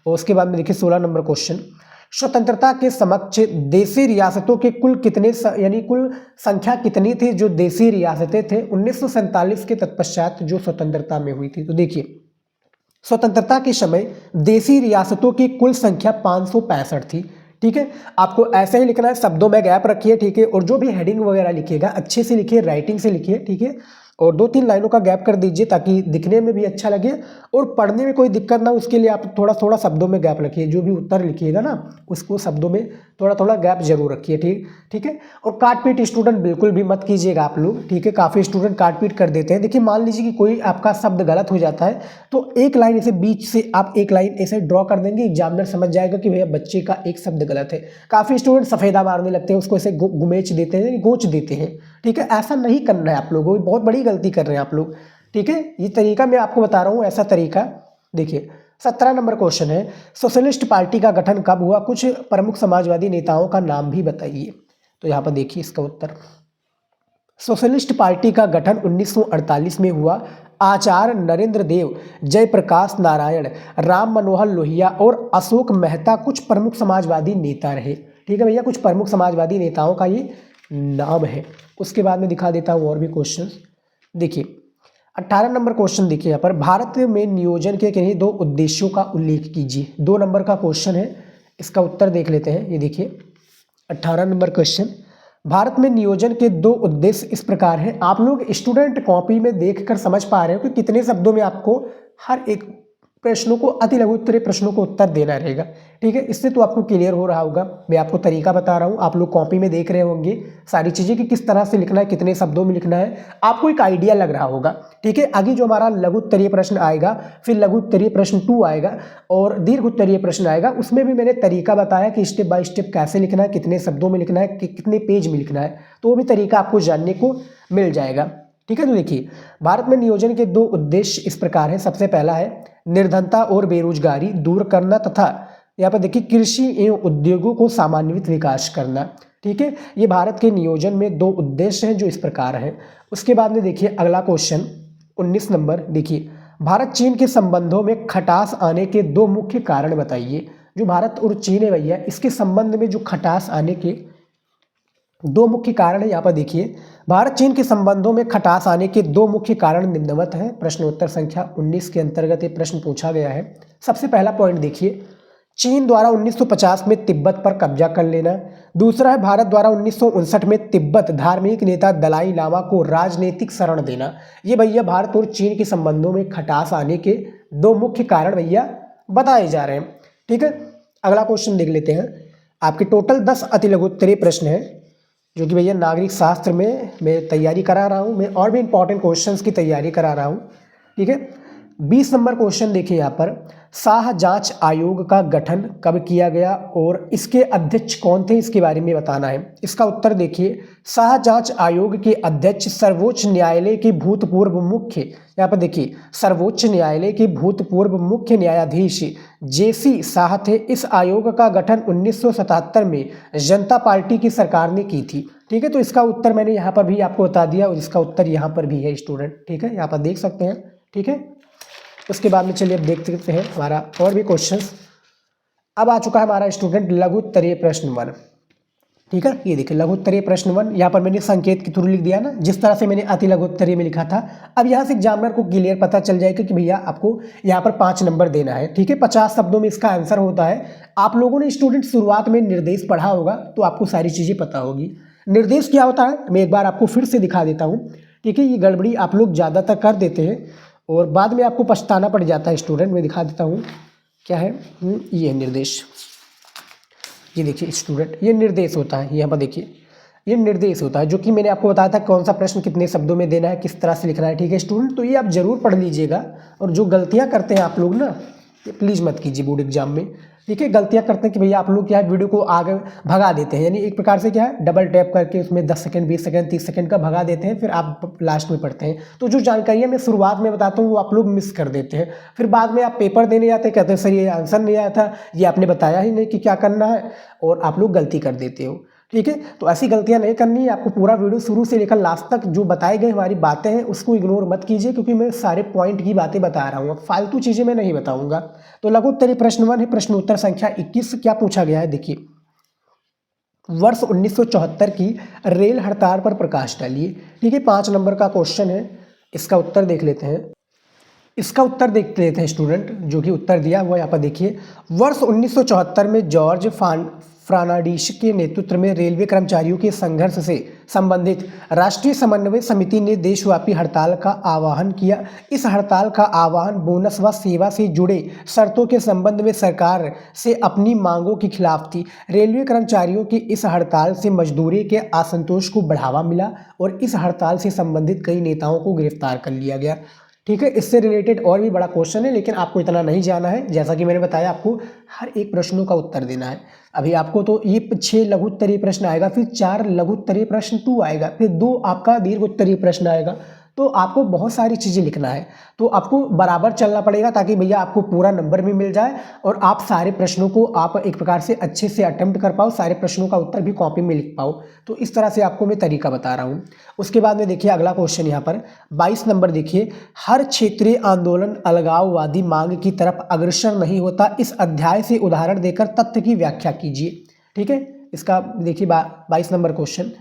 और उसके बाद में देखिए 16 नंबर क्वेश्चन, स्वतंत्रता के समक्ष देशी रियासतों के कुल कितने यानी कुल संख्या कितनी थी जो देशी रियासतें थे 1947 के तत्पश्चात जो स्वतंत्रता में हुई थी। तो देखिए स्वतंत्रता के समय देशी रियासतों की कुल संख्या 565 थी। ठीक है, आपको ऐसे ही लिखना है, शब्दों में गैप रखिए। ठीक है, और जो भी हेडिंग वगैरह लिखिएगा अच्छे से लिखिए, राइटिंग से लिखिए। ठीक है, और 2-3 लाइनों का गैप कर दीजिए ताकि दिखने में भी अच्छा लगे और पढ़ने में कोई दिक्कत ना, उसके लिए आप थोड़ा थोड़ा शब्दों में गैप रखिए। जो भी उत्तर लिखिएगा ना उसको शब्दों में थोड़ा थोड़ा गैप जरूर रखिए, ठीक है। और काट पीट स्टूडेंट बिल्कुल भी मत कीजिएगा आप लोग, ठीक है। काफ़ी स्टूडेंट काट पीट कर देते हैं। देखिए मान लीजिए कि कोई आपका शब्द गलत हो जाता है तो एक लाइन ऐसे बीच से आप एक लाइन ऐसे ड्रॉ कर देंगे, एग्जामिनर समझ जाएगा कि भैया बच्चे का एक शब्द गलत है। काफ़ी स्टूडेंट सफेदा मारने लगते हैं, उसको ऐसे गुमेच देते हैं, गोच देते हैं, ठीक है। ऐसा नहीं करना है आप लोगों को, बहुत बड़ी गलती कर रहे हैं आप लोग, ठीक है। ये तरीका मैं आपको बता रहा हूँ, ऐसा तरीका। देखिए 17 नंबर क्वेश्चन है, सोशलिस्ट पार्टी का गठन कब हुआ, कुछ प्रमुख समाजवादी नेताओं का नाम भी बताइए। तो यहाँ पर देखिए इसका उत्तर, सोशलिस्ट पार्टी का गठन 1948 में हुआ। आचार्य नरेंद्र देव, जयप्रकाश नारायण, राम मनोहर लोहिया और अशोक मेहता कुछ प्रमुख समाजवादी नेता रहे, ठीक है भैया। कुछ प्रमुख समाजवादी नेताओं का ये नाम है। उसके बाद में दिखा देता हूँ और भी क्वेश्चन। देखिए 18 नंबर क्वेश्चन देखिए यहाँ पर, भारत में नियोजन के किन्हीं 2 उद्देश्यों का उल्लेख कीजिए। 2 नंबर का क्वेश्चन है, इसका उत्तर देख लेते हैं। ये देखिए 18 नंबर क्वेश्चन, भारत में नियोजन के 2 उद्देश्य इस प्रकार हैं। आप लोग स्टूडेंट कॉपी में देखकर समझ पा रहे हो कि कितने शब्दों में आपको हर एक प्रश्नों को, अति लघु उत्तरीय प्रश्नों को उत्तर देना रहेगा, ठीक है। इससे तो आपको क्लियर हो रहा होगा। मैं आपको तरीका बता रहा हूँ, आप लोग कॉपी में देख रहे होंगे सारी चीज़ें कि किस तरह से लिखना है, कितने शब्दों में लिखना है, आपको एक आइडिया लग रहा होगा, ठीक है। आगे जो हमारा लघु उत्तरीय प्रश्न आएगा, फिर लघु उत्तरीय प्रश्न 2 आएगा और दीर्घ उत्तरीय प्रश्न आएगा, उसमें भी मैंने तरीका बताया कि स्टेप बाय स्टेप कैसे लिखना है, कितने शब्दों में लिखना है, कितने पेज में लिखना है, तो वो भी तरीका आपको जानने को मिल जाएगा, ठीक है। तो देखिए भारत में नियोजन के 2 उद्देश्य इस प्रकार है। सबसे पहला है निर्धनता और बेरोजगारी दूर करना तथा यहाँ पर देखिए कृषि एवं उद्योगों को सामान्यित विकास करना, ठीक है। ये भारत के नियोजन में 2 उद्देश्य हैं जो इस प्रकार हैं। उसके बाद में देखिए अगला क्वेश्चन 19 नंबर, देखिए भारत चीन के संबंधों में खटास आने के 2 मुख्य कारण बताइए। जो भारत और चीन है भैया, इसके संबंध में जो खटास आने के 2 मुख्य कारण है, यहाँ पर देखिए भारत चीन के संबंधों में खटास आने के 2 मुख्य कारण निम्नवत हैं। प्रश्नोत्तर संख्या 19 के अंतर्गत ये प्रश्न पूछा गया है। सबसे पहला पॉइंट देखिए, चीन द्वारा 1950 में तिब्बत पर कब्जा कर लेना। दूसरा है भारत द्वारा 1959 में तिब्बत धार्मिक नेता दलाई लामा को राजनीतिक शरण देना। ये भैया भारत और चीन के संबंधों में खटास आने के 2 मुख्य कारण भैया बताए जा रहे हैं, ठीक है। अगला क्वेश्चन देख लेते हैं। आपके टोटल 10 अति लघु उत्तरीय प्रश्न है जो कि भैया नागरिक शास्त्र में मैं तैयारी करा रहा हूँ, मैं और भी इंपॉर्टेंट क्वेश्चंस की तैयारी करा रहा हूँ, ठीक है। 20 नंबर क्वेश्चन देखिए यहाँ पर, शाह जांच आयोग का गठन कब किया गया और इसके अध्यक्ष कौन थे, इसके बारे में बताना है। इसका उत्तर देखिए, शाह जांच आयोग के अध्यक्ष सर्वोच्च न्यायालय के भूतपूर्व मुख्य, यहाँ पर देखिए सर्वोच्च न्यायालय के भूतपूर्व मुख्य न्यायाधीश जेसी शाह थे। इस आयोग का गठन 1977 में जनता पार्टी की सरकार ने की थी, ठीक है। तो इसका उत्तर मैंने यहाँ पर भी आपको बता दिया और इसका उत्तर यहाँ पर भी है स्टूडेंट, ठीक है। यहाँ पर देख सकते हैं, ठीक है। उसके बाद में चलिए अब देख सकते हैं हमारा और भी क्वेश्चंस। अब आ चुका है हमारा स्टूडेंट लघु उत्तरीय प्रश्न 1, ठीक है। ये देखिए लघु उत्तरीय प्रश्न 1, यहाँ पर मैंने संकेत के थ्रू लिख दिया ना, जिस तरह से मैंने अति लघु उत्तरीय में लिखा था। अब यहाँ से एग्जामिनर को क्लियर पता चल जाएगा कि भैया आपको यहाँ पर 5 नंबर देना है, ठीक है। 50 शब्दों में इसका आंसर होता है। आप लोगों ने स्टूडेंट शुरुआत में निर्देश पढ़ा होगा तो आपको सारी चीज़ें पता होगी। निर्देश क्या होता है मैं एक बार आपको फिर से दिखा देता हूँ, ठीक है। ये गड़बड़ी आप लोग ज़्यादातर कर देते हैं और बाद में आपको पछताना पड़ जाता है स्टूडेंट। मैं दिखा देता हूँ क्या है, ये है निर्देश। ये देखिए स्टूडेंट, ये निर्देश होता है, यहाँ पर देखिए ये निर्देश होता है जो कि मैंने आपको बताया था कौन सा प्रश्न कितने शब्दों में देना है, किस तरह से लिखना है, ठीक है स्टूडेंट। तो ये आप जरूर पढ़ लीजिएगा और जो गलतियाँ करते हैं आप लोग ना, ये प्लीज़ मत कीजिए बोर्ड एग्जाम में, ठीक है। गलतियाँ करते हैं कि भैया आप लोग क्या है वीडियो को आगे भगा देते हैं, यानी एक प्रकार से क्या है डबल टैप करके उसमें 10 सेकंड 20 सेकंड 30 सेकंड का भगा देते हैं, फिर आप लास्ट में पढ़ते हैं। तो जो जानकारियाँ मैं शुरुआत में बताता हूँ वो आप लोग मिस कर देते हैं। फिर बाद में आप पेपर देने जाते हैं, कहते हैं सर ये आंसर नहीं आया था, ये आपने बताया ही नहीं कि क्या करना है, और आप लोग गलती कर देते हो, ठीक है। तो ऐसी गलतियां नहीं करनी है आपको। पूरा वीडियो शुरू से लेकर लास्ट तक जो बताए गए हमारी बातें हैं उसको इग्नोर मत कीजिए, क्योंकि मैं सारे पॉइंट की बातें बता रहा हूँ, फालतू चीज़ें मैं नहीं बताऊंगा। तो लघु उत्तरीय प्रश्न 1 है, प्रश्नोत्तर संख्या 21। क्या पूछा गया है देखिए, वर्ष 1974 की रेल हड़ताल पर प्रकाश डालिए, ठीक है। 5 नंबर का क्वेश्चन है, इसका उत्तर देख लेते हैं। इसका उत्तर देख लेते हैं स्टूडेंट, जो कि उत्तर दिया हुआ यहाँ पर देखिए, वर्ष 1974 में जॉर्ज फर्नांडीस के नेतृत्व में रेलवे कर्मचारियों के संघर्ष से संबंधित राष्ट्रीय समन्वय समिति ने देशव्यापी हड़ताल का आह्वान किया। इस हड़ताल का आह्वान बोनस व सेवा से जुड़े शर्तों के संबंध में सरकार से अपनी मांगों के खिलाफ थी। रेलवे कर्मचारियों की इस हड़ताल से मजदूरी के असंतोष को बढ़ावा मिला और इस हड़ताल से संबंधित कई नेताओं को गिरफ्तार कर लिया गया। ठीक है, इससे रिलेटेड और भी बड़ा क्वेश्चन है, लेकिन आपको इतना नहीं जाना है। जैसा कि मैंने बताया, आपको हर एक प्रश्नों का उत्तर देना है। अभी आपको तो ये 6 लघु उत्तरीय प्रश्न आएगा, फिर 4 लघु उत्तरीय प्रश्न 2 आएगा, फिर 2 आपका दीर्घ उत्तरीय प्रश्न आएगा। तो आपको बहुत सारी चीज़ें लिखना है, तो आपको बराबर चलना पड़ेगा ताकि भैया आपको पूरा नंबर भी मिल जाए और आप सारे प्रश्नों को आप एक प्रकार से अच्छे से अटेम्प्ट कर पाओ, सारे प्रश्नों का उत्तर भी कॉपी में लिख पाओ। तो इस तरह से आपको मैं तरीका बता रहा हूँ। उसके बाद में देखिए अगला क्वेश्चन यहाँ पर 22 नंबर देखिए, हर क्षेत्रीय आंदोलन अलगाववादी मांग की तरफ अग्रसर नहीं होता। इस अध्याय से उदाहरण देकर तथ्य की व्याख्या कीजिए। ठीक है, इसका देखिए 22 नंबर क्वेश्चन,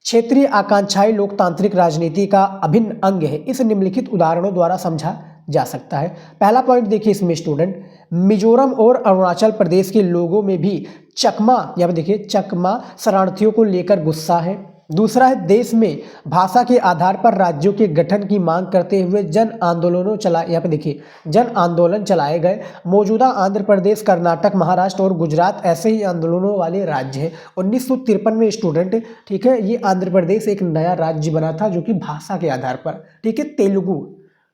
क्षेत्रीय आकांक्षाएं लोकतांत्रिक राजनीति का अभिन्न अंग है। इस निम्नलिखित उदाहरणों द्वारा समझा जा सकता है। पहला पॉइंट देखिए इसमें स्टूडेंट, मिजोरम और अरुणाचल प्रदेश के लोगों में भी चकमा, यहाँ पे देखिए चकमा शरणार्थियों को लेकर गुस्सा है। दूसरा है, देश में भाषा के आधार पर राज्यों के गठन की मांग करते हुए जन आंदोलन चलाए गए। मौजूदा आंध्र प्रदेश, कर्नाटक, महाराष्ट्र और गुजरात ऐसे ही आंदोलनों वाले राज्य हैं। 1953 में स्टूडेंट, ठीक है, ये आंध्र प्रदेश एक नया राज्य बना था जो कि भाषा के आधार पर, ठीक है, तेलुगु,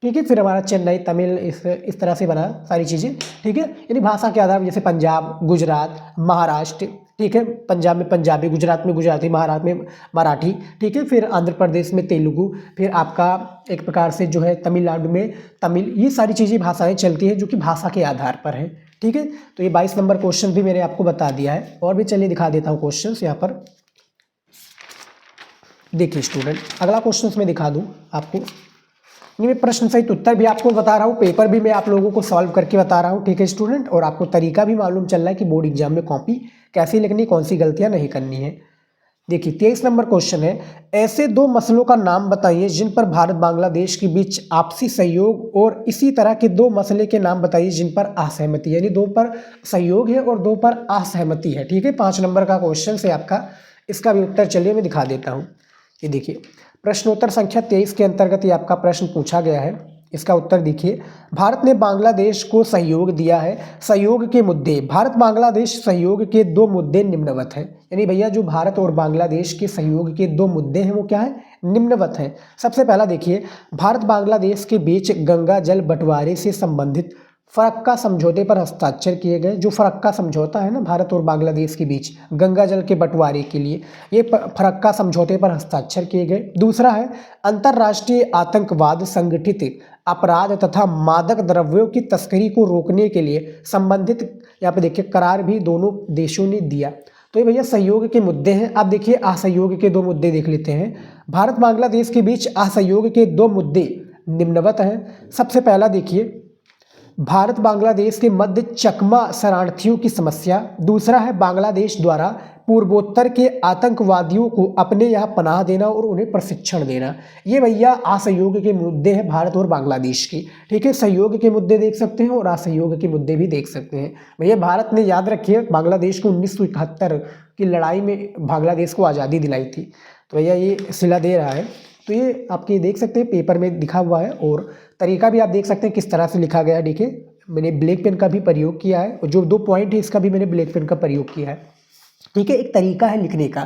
ठीक है, फिर हमारा चेन्नई, तमिल, इस तरह से बना सारी चीज़ें। ठीक है, यानी भाषा के आधार पर जैसे पंजाब, गुजरात, महाराष्ट्र, ठीक है, पंजाब में पंजाबी, गुजरात में गुजराती, महाराष्ट्र में मराठी, ठीक है, फिर आंध्र प्रदेश में तेलुगु, फिर आपका एक प्रकार से जो है तमिलनाडु में तमिल, ये सारी चीज़ें भाषाएं चलती हैं जो कि भाषा के आधार पर है। ठीक है, तो ये 22 नंबर क्वेश्चन भी मैंने आपको बता दिया है। और भी चलिए दिखा देता हूँ क्वेश्चन यहाँ पर। देखिए स्टूडेंट, अगला क्वेश्चन मैं दिखा दूँ आपको, मैं प्रश्न सहित उत्तर भी आपको बता रहा हूँ, पेपर भी मैं आप लोगों को सॉल्व करके बता रहा हूँ। ठीक है स्टूडेंट, और आपको तरीका भी मालूम चल रहा है कि बोर्ड एग्जाम में कॉपी कैसे लिखनी, कौन सी गलतियाँ नहीं करनी है। देखिए 23 नंबर क्वेश्चन है, ऐसे 2 मसलों का नाम बताइए जिन पर भारत बांग्लादेश के बीच आपसी सहयोग, और इसी तरह के 2 मसले के नाम बताइए जिन पर असहमति, यानी 2 पर सहयोग है और 2 पर असहमति है। ठीक है, 5 नंबर का क्वेश्चन से आपका इसका भी उत्तर चलिए मैं दिखा देता हूँ। ये देखिए प्रश्नोत्तर संख्या 23 के अंतर्गत ये आपका प्रश्न पूछा गया है। इसका उत्तर देखिए, भारत ने बांग्लादेश को सहयोग दिया है। सहयोग के मुद्दे, भारत बांग्लादेश सहयोग के 2 मुद्दे निम्नवत हैं। यानी भैया जो भारत और बांग्लादेश के सहयोग के 2 मुद्दे हैं वो क्या है, निम्नवत हैं। सबसे पहला देखिए, भारत बांग्लादेश के बीच गंगा जल बंटवारे से संबंधित फरक्का समझौते पर हस्ताक्षर किए गए। जो फरक्का समझौता है ना भारत और बांग्लादेश के बीच गंगा जल के बंटवारे के लिए, ये फरक्का समझौते पर हस्ताक्षर किए गए। दूसरा है, अंतर्राष्ट्रीय आतंकवाद, संगठित अपराध तथा मादक द्रव्यों की तस्करी को रोकने के लिए संबंधित, यहाँ पे देखिए, करार भी दोनों देशों ने दिया। तो ये भैया सहयोग के मुद्दे हैं। अब देखिए असहयोग के 2 मुद्दे देख लेते हैं। भारत बांग्लादेश के बीच असहयोग के 2 मुद्दे निम्नवत हैं। सबसे पहला देखिए, भारत बांग्लादेश के मध्य चकमा शरणार्थियों की समस्या। दूसरा है, बांग्लादेश द्वारा पूर्वोत्तर के आतंकवादियों को अपने यहाँ पनाह देना और उन्हें प्रशिक्षण देना। ये भैया असहयोग के मुद्दे हैं भारत और बांग्लादेश की। ठीक है, सहयोग के मुद्दे देख सकते हैं और असहयोग के मुद्दे भी देख सकते हैं। भैया भारत ने, याद रखिए, बांग्लादेश को 1971 की लड़ाई में बांग्लादेश को आज़ादी दिलाई थी। तो भैया ये सिला दे रहा है। तो ये आपके देख सकते हैं पेपर में दिखा हुआ है, और तरीका भी आप देख सकते हैं किस तरह से लिखा गया है। ठीक है, मैंने ब्लैक पेन का भी प्रयोग किया है, और जो 2 पॉइंट है इसका भी मैंने ब्लैक पेन का प्रयोग किया है। ठीक है, एक तरीका है लिखने का।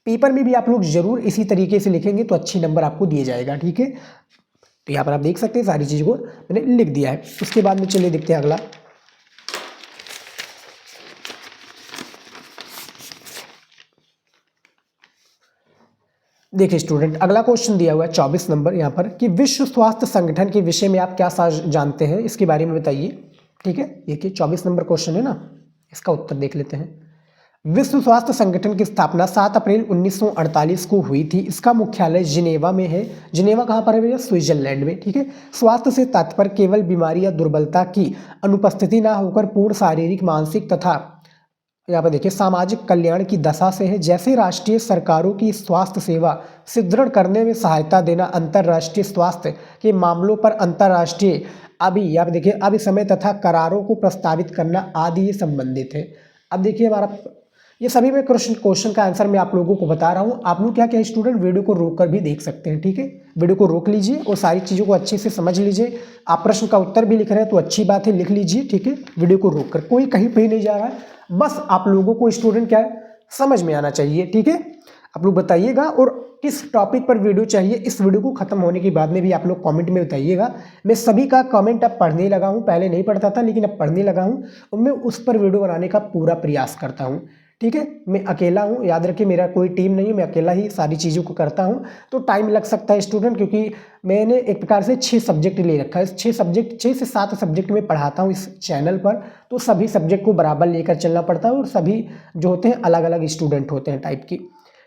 पेपर में भी आप लोग जरूर इसी तरीके से लिखेंगे तो अच्छे नंबर आपको दिए जाएगा। ठीक है, तो यहाँ पर आप देख सकते हैं सारी चीज़ को मैंने लिख दिया है। उसके बाद में चलिए देखते हैं अगला। देखिए स्टूडेंट, अगला क्वेश्चन दिया हुआ है 24 नंबर यहाँ पर, कि विश्व स्वास्थ्य संगठन के विषय में आप क्या जानते हैं, इसके बारे में बताइए। ठीक है, देखिए 24 नंबर क्वेश्चन है ना, इसका उत्तर देख लेते हैं। विश्व स्वास्थ्य संगठन की स्थापना 7 अप्रैल 1948 को हुई थी। इसका मुख्यालय जिनेवा में है। जिनेवा कहाँ पर है भैया, स्विट्जरलैंड में। ठीक है, स्वास्थ्य से तात्पर्य केवल बीमारी या दुर्बलता की अनुपस्थिति ना होकर पूर्ण शारीरिक, मानसिक तथा यहाँ पर देखिए सामाजिक कल्याण की दशा से है। जैसे राष्ट्रीय सरकारों की स्वास्थ्य सेवा सुदृढ़ करने में सहायता देना, अंतर्राष्ट्रीय स्वास्थ्य के मामलों पर अंतर्राष्ट्रीय यहाँ देखिए अभिसमय तथा करारों को प्रस्तावित करना आदि ये संबंधित है। अब देखिए हमारा ये सभी मैं क्वेश्चन का आंसर मैं आप लोगों को बता रहा हूँ। आप लोग क्या क्या स्टूडेंट वीडियो को रोक कर भी देख सकते हैं, ठीक है। वीडियो को रोक लीजिए और सारी चीज़ों को अच्छे से समझ लीजिए। आप प्रश्न का उत्तर भी लिख रहे हैं तो अच्छी बात है, लिख लीजिए, ठीक है। वीडियो को रोक कर, कोई कहीं पे नहीं जा रहा है, बस आप लोगों को स्टूडेंट क्या है समझ में आना चाहिए, ठीक है। आप लोग बताइएगा और किस टॉपिक पर वीडियो चाहिए, इस वीडियो को खत्म होने के बाद में भी आप लोग कमेंट में बताइएगा। मैं सभी का कमेंट अब पढ़ने लगा हूं, पहले नहीं पढ़ता था लेकिन अब पढ़ने लगा हूं और मैं उस पर वीडियो बनाने का पूरा प्रयास करता हूं, ठीक है। मैं अकेला हूं, याद रखिए मेरा कोई टीम नहीं है, मैं अकेला ही सारी चीज़ों को करता हूं, तो टाइम लग सकता है स्टूडेंट, क्योंकि मैंने एक प्रकार से 6 सब्जेक्ट ले रखा है। 6 से 7 सब्जेक्ट में पढ़ाता हूँ इस चैनल पर, तो सभी सब्जेक्ट को बराबर लेकर चलना पड़ता है और सभी जो होते हैं अलग अलग स्टूडेंट होते हैं टाइप की,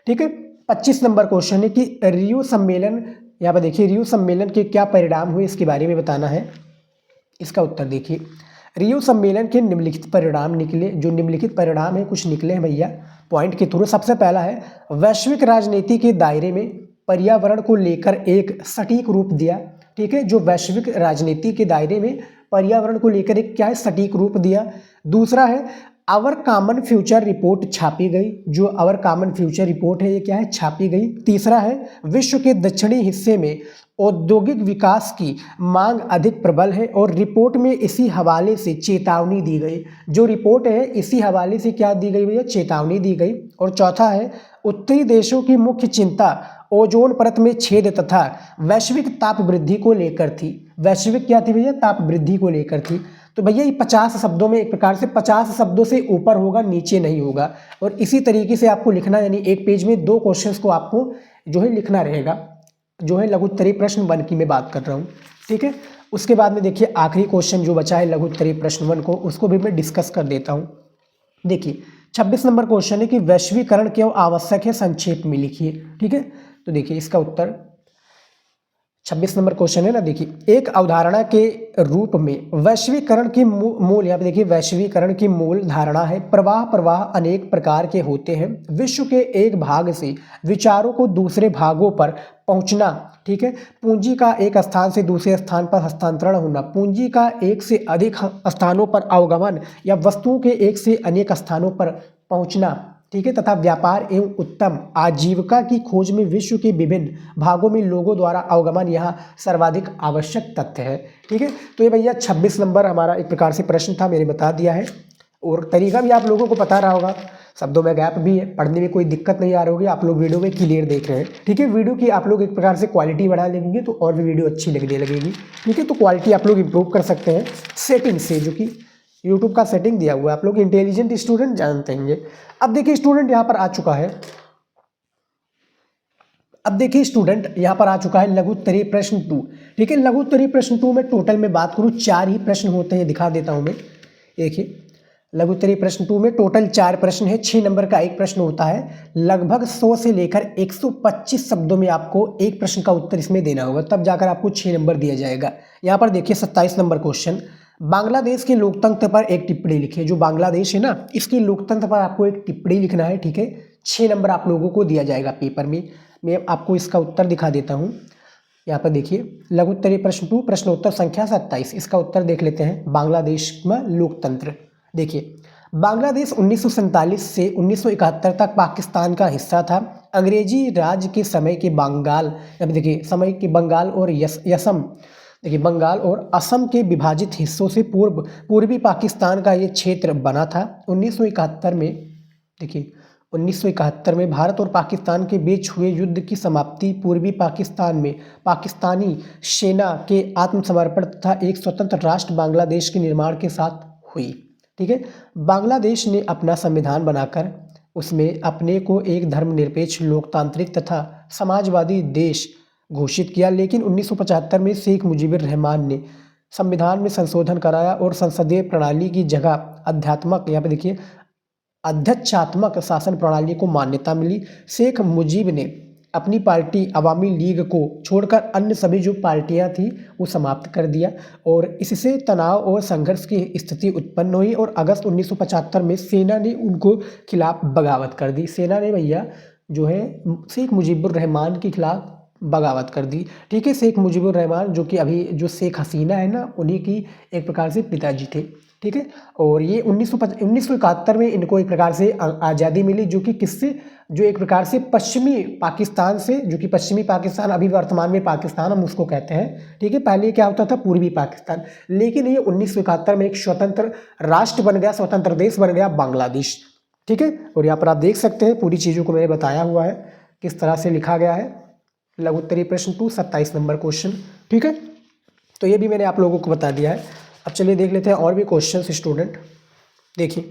ठीक है। 25 नंबर क्वेश्चन है कि रियो सम्मेलन, यहाँ पर देखिए रियो सम्मेलन के क्या परिणाम हुए इसके बारे में बताना है। इसका उत्तर देखिए, रियो सम्मेलन के निम्नलिखित परिणाम निकले। जो निम्नलिखित परिणाम है कुछ निकले हैं भैया पॉइंट के थ्रू। सबसे पहला है वैश्विक राजनीति के दायरे में पर्यावरण को लेकर एक सटीक रूप दिया, ठीक है। जो वैश्विक राजनीति के दायरे में पर्यावरण को लेकर एक क्या है सटीक रूप दिया। दूसरा है आवर कॉमन फ्यूचर रिपोर्ट छापी गई। जो आवर कॉमन फ्यूचर रिपोर्ट है ये क्या है छापी गई। तीसरा है विश्व के दक्षिणी हिस्से में औद्योगिक विकास की मांग अधिक प्रबल है और रिपोर्ट में इसी हवाले से चेतावनी दी गई। जो रिपोर्ट है इसी हवाले से क्या दी गई भैया, चेतावनी दी गई। और चौथा है उत्तरी देशों की मुख्य चिंता ओजोन परत में छेद तथा वैश्विक ताप वृद्धि को लेकर थी। वैश्विक क्या थी भैया, ताप वृद्धि को लेकर थी। तो भैया ये 50 शब्दों में एक प्रकार से 50 शब्दों से ऊपर होगा, नीचे नहीं होगा। और इसी तरीके से आपको लिखना, यानी एक पेज में 2 क्वेश्चंस को आपको जो है लिखना रहेगा, जो है लघुत्तरीय प्रश्न 1 की मैं बात कर रहा हूँ, ठीक है। उसके बाद में देखिए आखिरी क्वेश्चन जो बचा है लघुत्तरीय प्रश्न 1 को, उसको भी मैं डिस्कस कर देता हूँ। देखिए 26 नंबर क्वेश्चन है कि वैश्वीकरण क्यों आवश्यक है, संक्षेप में लिखिए, ठीक है। तो देखिए इसका उत्तर 26 नंबर क्वेश्चन है ना, देखिए एक अवधारणा के रूप में वैश्वीकरण की मूल, यहाँ पे देखिए वैश्वीकरण की मूल धारणा है प्रवाह अनेक प्रकार के होते हैं। विश्व के एक भाग से विचारों को दूसरे भागों पर पहुंचना, ठीक है। पूंजी का एक स्थान से दूसरे स्थान पर हस्तांतरण होना, पूंजी का एक से अधिक स्थानों पर अवगमन या वस्तुओं के एक से अनेक स्थानों पर पहुंचना, ठीक है, तथा व्यापार एवं उत्तम आजीविका की खोज में विश्व के विभिन्न भागों में लोगों द्वारा अवगमन यहाँ सर्वाधिक आवश्यक तथ्य है, ठीक है। तो ये भैया 26 नंबर हमारा एक प्रकार से प्रश्न था, मैंने बता दिया है। और तरीका भी आप लोगों को पता रहा होगा, शब्दों में गैप भी है, पढ़ने में कोई दिक्कत नहीं आ रही होगी, आप लोग वीडियो में क्लियर देख रहे हैं, ठीक है। वीडियो की आप लोग एक प्रकार से क्वालिटी बढ़ा लेंगे तो और भी वीडियो अच्छी लगने लगेगी, ठीक है। तो क्वालिटी आप लोग इंप्रूव कर सकते हैं सेटिंग से, जो कि यूट्यूब का सेटिंग दिया हुआ है, आप लोग इंटेलिजेंट स्टूडेंट जानते हैं। अब देखिए स्टूडेंट यहाँ पर आ चुका है, अब देखिए स्टूडेंट यहाँ पर आ चुका है लघुत्तरीय प्रश्न 2, ठीक है। लघुत्तरीय प्रश्न 2 में टोटल में बात करूँ 4 ही प्रश्न होते हैं, दिखा देता हूँ मैं। देखिए लघुत्तरीय प्रश्न 2 में टोटल 4 प्रश्न है, 6 नंबर का एक प्रश्न होता है। लगभग 100 से लेकर 125 शब्दों में आपको एक प्रश्न का उत्तर इसमें देना होगा, तब जाकर आपको 6 नंबर दिया जाएगा। यहाँ पर देखिए 27 नंबर क्वेश्चन, बांग्लादेश के लोकतंत्र पर एक टिप्पणी लिखिए। जो बांग्लादेश है ना, इसकी लोकतंत्र पर आपको एक टिप्पणी लिखना है, ठीक है। 6 नंबर आप लोगों को दिया जाएगा पेपर में। मैं आपको इसका उत्तर दिखा देता हूँ। यहाँ पर देखिए लघुत्तरीय प्रश्न 2 प्रश्न उत्तर संख्या 27, इसका उत्तर देख लेते हैं। बांग्लादेश में लोकतंत्र, देखिए बांग्लादेश 1947 से 1971 तक पाकिस्तान का हिस्सा था। अंग्रेजी राज के समय के बंगाल, देखिए समय के बंगाल और यसम, देखिए बंगाल और असम के विभाजित हिस्सों से पूर्वी पाकिस्तान का ये क्षेत्र बना था। 1971 में, देखिए 1971 में भारत और पाकिस्तान के बीच हुए युद्ध की समाप्ति पूर्वी पाकिस्तान में पाकिस्तानी सेना के आत्मसमर्पण तथा एक स्वतंत्र राष्ट्र बांग्लादेश के निर्माण के साथ हुई, ठीक है। बांग्लादेश ने अपना संविधान बनाकर उसमें अपने को एक धर्मनिरपेक्ष लोकतांत्रिक तथा समाजवादी देश घोषित किया, लेकिन 1975 में शेख मुजीबुर रहमान ने संविधान में संशोधन कराया और संसदीय प्रणाली की जगह अध्यात्मक, यहाँ पे देखिए अध्यक्षात्मक शासन प्रणाली को मान्यता मिली। शेख मुजीब ने अपनी पार्टी अवामी लीग को छोड़कर अन्य सभी जो पार्टियां थी वो समाप्त कर दिया और इससे तनाव और संघर्ष की स्थिति उत्पन्न हुई और अगस्त 1975 में सेना ने उनको खिलाफ बगावत कर दी। सेना ने भैया जो है शेख मुजीबुर रहमान के खिलाफ बगावत कर दी, ठीक है। शेख मुजीबुर रहमान जो कि अभी जो शेख हसीना है ना, उन्हीं की एक प्रकार से पिताजी थे, ठीक है। और ये 1971 में इनको एक प्रकार से आज़ादी मिली, जो कि किससे, जो एक प्रकार से पश्चिमी पाकिस्तान से, जो कि पश्चिमी पाकिस्तान अभी वर्तमान में पाकिस्तान हम उसको कहते हैं, ठीक है। पहले क्या होता था, पूर्वी पाकिस्तान, लेकिन ये 1971 में एक स्वतंत्र राष्ट्र बन गया, स्वतंत्र देश बन गया बांग्लादेश, ठीक है। और यहाँ पर आप देख सकते हैं पूरी चीज़ों को मैंने बताया हुआ है किस तरह से लिखा गया है। लघु उत्तरीय प्रश्न 2 27 नंबर क्वेश्चन, ठीक है। तो ये भी मैंने आप लोगों को बता दिया है। अब चलिए देख लेते हैं और भी क्वेश्चंस स्टूडेंट। देखिए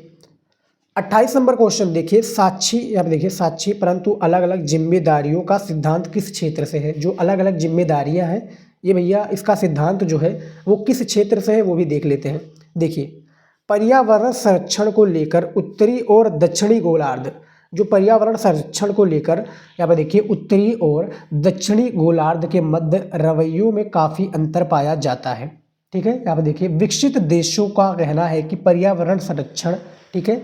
28 नंबर क्वेश्चन देखिए, साक्षी, यहाँ पे देखिए साक्षी परंतु अलग अलग जिम्मेदारियों का सिद्धांत किस क्षेत्र से है। जो अलग अलग जिम्मेदारियां हैं ये भैया, इसका सिद्धांत जो है वो किस क्षेत्र से है वो भी देख लेते हैं। देखिए पर्यावरण संरक्षण को लेकर उत्तरी और दक्षिणी गोलार्ध, जो पर्यावरण संरक्षण को लेकर यहाँ पर देखिए उत्तरी और दक्षिणी गोलार्ध के मध्य रवैयों में काफ़ी अंतर पाया जाता है, ठीक है। यहाँ पर देखिए विकसित देशों का कहना है कि पर्यावरण संरक्षण, ठीक है,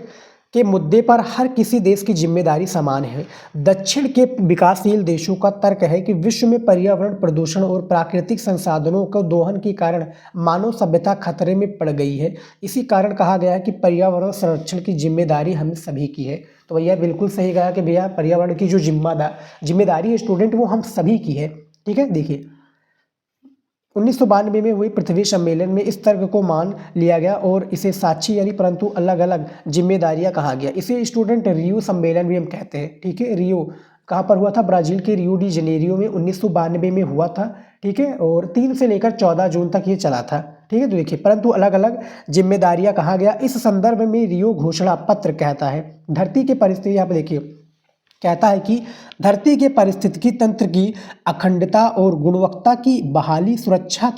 के मुद्दे पर हर किसी देश की जिम्मेदारी समान है। दक्षिण के विकासशील देशों का तर्क है कि विश्व में पर्यावरण प्रदूषण और प्राकृतिक संसाधनों के दोहन के कारण मानव सभ्यता खतरे में पड़ गई है। इसी कारण कहा गया है कि पर्यावरण संरक्षण की जिम्मेदारी हम सभी की है। तो भैया बिल्कुल सही कहा कि भैया पर्यावरण की जो जिम्मेदारी है स्टूडेंट वो हम सभी की है, ठीक है। देखिए 1992 में हुई पृथ्वी सम्मेलन में इस तर्क को मान लिया गया और इसे साक्षी यानी परंतु अलग अलग जिम्मेदारियां कहा गया। इसे स्टूडेंट रियो सम्मेलन भी हम कहते हैं, ठीक है। रियो कहाँ पर हुआ था, ब्राज़ील के रियो डी जनेरियो में 1992 में हुआ था, ठीक है। और 3 से लेकर 14 जून तक ये चला था, ठीक है। तो देखिए परंतु अलग अलग जिम्मेदारियां कहा गया। इस संदर्भ में रियो घोषणा पत्र कहता है धरती के परिस्थिति, यहाँ पर देखिए कहता है कि धरती के पारिस्थितिकी तंत्र की अखंडता और गुणवत्ता की बहाली, सुरक्षा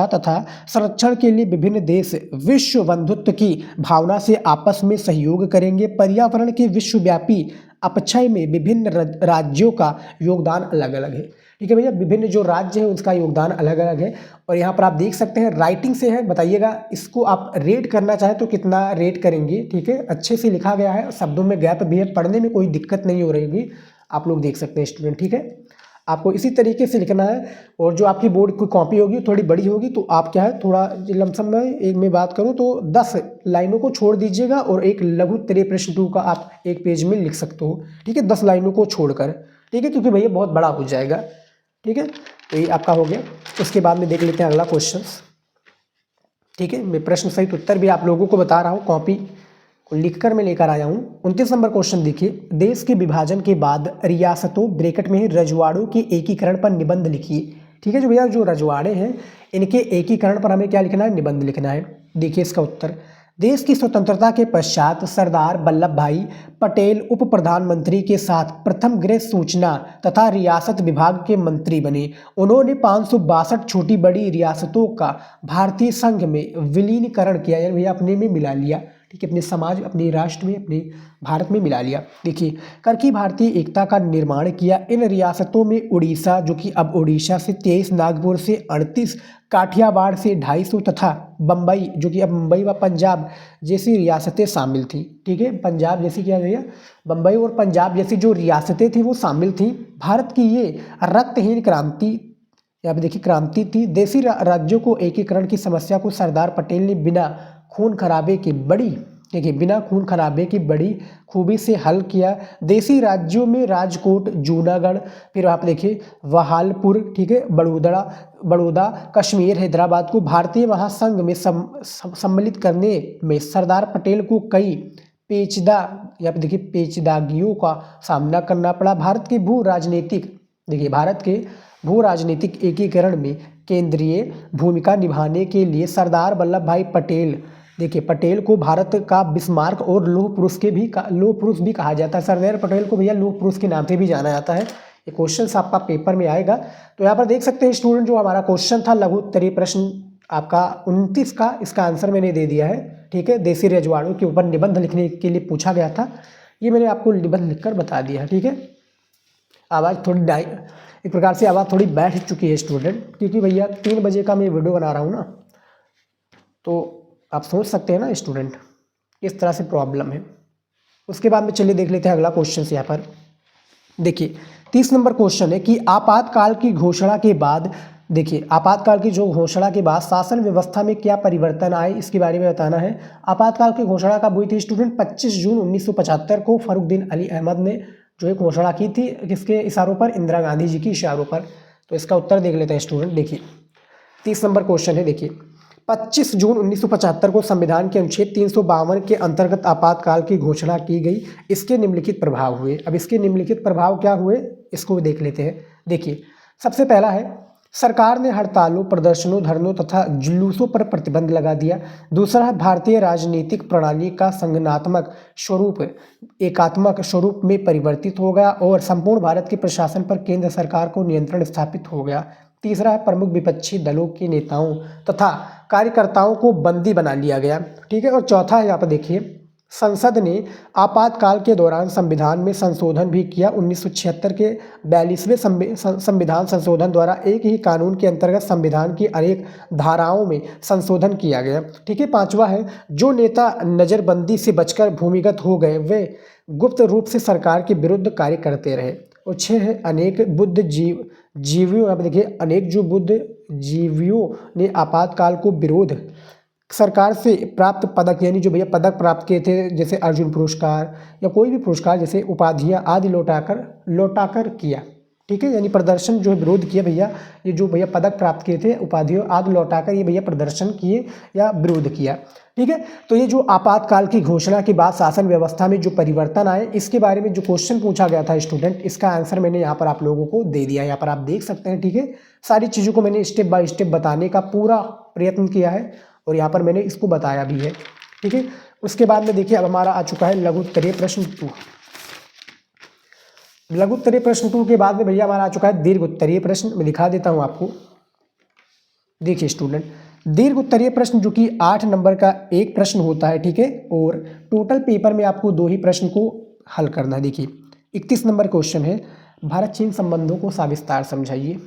तथा संरक्षण के लिए विभिन्न देश विश्व बंधुत्व की भावना से आपस में सहयोग करेंगे। पर्यावरण के विश्वव्यापी अपक्षय में विभिन्न राज्यों का योगदान अलग अलग है, ठीक है भैया। विभिन्न जो राज्य है उसका योगदान अलग अलग है। और यहाँ पर आप देख सकते हैं राइटिंग से है, बताइएगा इसको आप रेट करना चाहें तो कितना रेट करेंगे, ठीक है। अच्छे से लिखा गया है, शब्दों में गैप भी है, पढ़ने में कोई दिक्कत नहीं हो रही, आप लोग देख सकते हैं स्टूडेंट, ठीक है। आपको इसी तरीके से लिखना है। और जो आपकी बोर्ड की कॉपी होगी थोड़ी बड़ी होगी तो आप क्या है थोड़ा लमसम में एक में बात करूं तो 10 लाइनों को छोड़ दीजिएगा और एक लघु उत्तरीय प्रश्न 2 का आप एक पेज में लिख सकते हो, ठीक है, 10 लाइनों को छोड़कर, ठीक है, क्योंकि भैया बहुत बड़ा हो जाएगा, ठीक है। तो ये आपका हो गया। उसके बाद में देख लेते हैं अगला क्वेश्चन, ठीक है। मैं प्रश्न सहित उत्तर भी आप लोगों को बता रहा हूँ, कॉपी को लिखकर मैं लेकर आया हूँ। 29 नंबर क्वेश्चन देखिए, देश के विभाजन के बाद रियासतों ब्रैकेट में रजवाड़ों के एकीकरण पर निबंध लिखिए, ठीक है। जो भैया जो रजवाड़े हैं इनके एकीकरण पर हमें क्या लिखना है, निबंध लिखना है। देखिए इसका उत्तर, देश की स्वतंत्रता के पश्चात सरदार वल्लभ भाई पटेल उप प्रधानमंत्री के साथ प्रथम गृह सूचना तथा रियासत विभाग के मंत्री बने। उन्होंने 562 छोटी बड़ी रियासतों का भारतीय संघ में विलीनीकरण किया, यानी भैया अपने में मिला लिया, ठीक है, अपने समाज, अपने राष्ट्र में, अपने भारत में मिला लिया। देखिए करके भारतीय एकता का निर्माण किया। इन रियासतों में उड़ीसा, जो कि अब उड़ीसा से 23, नागपुर से 38, काठियावाड़ से 250 तथा बम्बई, जो कि अब मुंबई व पंजाब जैसी रियासतें शामिल थी, ठीक है। पंजाब जैसी क्या भैया, बम्बई और पंजाब जैसी जो रियासतें थी वो शामिल थी। भारत की ये रक्तहीन क्रांति, यहाँ पे देखिए क्रांति थी। देशी राज्यों को एकीकरण की समस्या को सरदार पटेल ने बिना खून खराबे की बड़ी खूबी से हल किया। देशी राज्यों में राजकोट, जूनागढ़, फिर आप देखिए बहालपुर, ठीक है, बड़ौदा, कश्मीर, हैदराबाद को भारतीय महासंघ में सम्मिलित करने में सरदार पटेल को कई पेचीदगियों का सामना करना पड़ा। भारत के भू राजनीतिक एकीकरण में केंद्रीय भूमिका निभाने के लिए सरदार वल्लभ भाई पटेल को भारत का बिस्मार्क और लौह पुरुष भी कहा जाता है। सरदार पटेल को भैया लौह पुरुष के नाम से भी जाना जाता है। ये क्वेश्चन आपका पेपर में आएगा। तो यहाँ पर देख सकते हैं स्टूडेंट, जो हमारा क्वेश्चन था लघु उत्तरीय प्रश्न आपका 29 का, इसका आंसर मैंने दे दिया है, ठीक है। देशी रजवाड़ों के ऊपर निबंध लिखने के लिए पूछा गया था, ये मैंने आपको निबंध लिखकर बता दिया है, ठीक है। आवाज़ थोड़ी एक प्रकार से आवाज़ थोड़ी बैठ चुकी है स्टूडेंट, क्योंकि भैया 3 बजे का मैं वीडियो बना रहा हूँ ना, तो आप सोच सकते हैं ना स्टूडेंट इस तरह से प्रॉब्लम है। उसके बाद में चलिए देख लेते हैं अगला क्वेश्चन। यहाँ पर देखिए 30 नंबर क्वेश्चन है कि आपातकाल की घोषणा के बाद देखिए, आपातकाल की जो घोषणा के बाद शासन व्यवस्था में क्या परिवर्तन आए इसके बारे में बताना है। आपातकाल की घोषणा कब हुई थी स्टूडेंट? 25 जून 1975 को फर्रुखदीन अली अहमद ने जो एक घोषणा की थी, किसके इशारों पर? इंदिरा गांधी जी की इशारों पर। तो इसका उत्तर देख लेते हैं स्टूडेंट। देखिए 30 नंबर क्वेश्चन है। देखिए 25 जून 1975 को संविधान के अनुच्छेद 352 के अंतर्गत आपातकाल की घोषणा की गई। इसके निम्नलिखित प्रभाव हुए। अब इसके निम्नलिखित प्रभाव क्या हुए इसको देख लेते हैं। देखिए सबसे पहला है, सरकार ने हड़तालों, प्रदर्शनों, धरनों तथा जुलूसों पर प्रतिबंध लगा दिया। दूसरा है, भारतीय राजनीतिक प्रणाली का संगठनात्मक स्वरूप एकात्मक स्वरूप में परिवर्तित हो गया और संपूर्ण भारत के प्रशासन पर केंद्र सरकार को नियंत्रण स्थापित हो गया। तीसरा है, प्रमुख विपक्षी दलों के नेताओं तथा कार्यकर्ताओं को बंदी बना लिया गया। ठीक है। और चौथा है, यहाँ पर देखिए, संसद ने आपातकाल के दौरान संविधान में संशोधन भी किया। 1976 के 42वें संविधान संशोधन द्वारा एक ही कानून के अंतर्गत संविधान की अनेक धाराओं में संशोधन किया गया। ठीक है। पांचवा है, जो नेता नज़रबंदी से बचकर भूमिगत हो गए वे गुप्त रूप से सरकार के विरुद्ध कार्य करते रहे। और छः है, अनेक बुद्धिजीवियों, यहाँ पर देखिए, अनेक जो बुद्धिजीवियों ने आपातकाल को विरोध सरकार से प्राप्त पदक, यानी जो भैया पदक प्राप्त किए थे, जैसे अर्जुन पुरस्कार या कोई भी पुरस्कार, जैसे उपाधियां आदि लौटाकर किया। ठीक है। यानी प्रदर्शन जो है विरोध किया भैया, ये जो भैया पदक प्राप्त किए थे उपाधियों आदि लौटाकर ये भैया प्रदर्शन किए या विरोध किया। ठीक है। तो ये जो आपातकाल की घोषणा के बाद शासन व्यवस्था में जो परिवर्तन आए, इसके बारे में जो क्वेश्चन पूछा गया था स्टूडेंट, इसका आंसर मैंने यहाँ पर आप लोगों को दे दिया है। यहाँ पर आप देख सकते हैं। ठीक है। सारी चीज़ों को मैंने स्टेप बाय स्टेप बताने का पूरा प्रयत्न किया है और यहाँ पर मैंने इसको बताया भी है। ठीक है। उसके बाद में देखिए अब हमारा आ चुका है लघु उत्तरीय प्रश्न 2। लघु उत्तरीय प्रश्न 2 के बाद में भैया हमारा आ चुका है दीर्घ उत्तरीय प्रश्न। मैं दिखा देता हूँ आपको। देखिए स्टूडेंट, दीर्घ उत्तरीय प्रश्न जो कि 8 नंबर का एक प्रश्न होता है। ठीक है। और टोटल पेपर में आपको 2 ही प्रश्न को हल करना है। देखिए 31 नंबर क्वेश्चन है, भारत चीन संबंधों को सविस्तार समझाइए।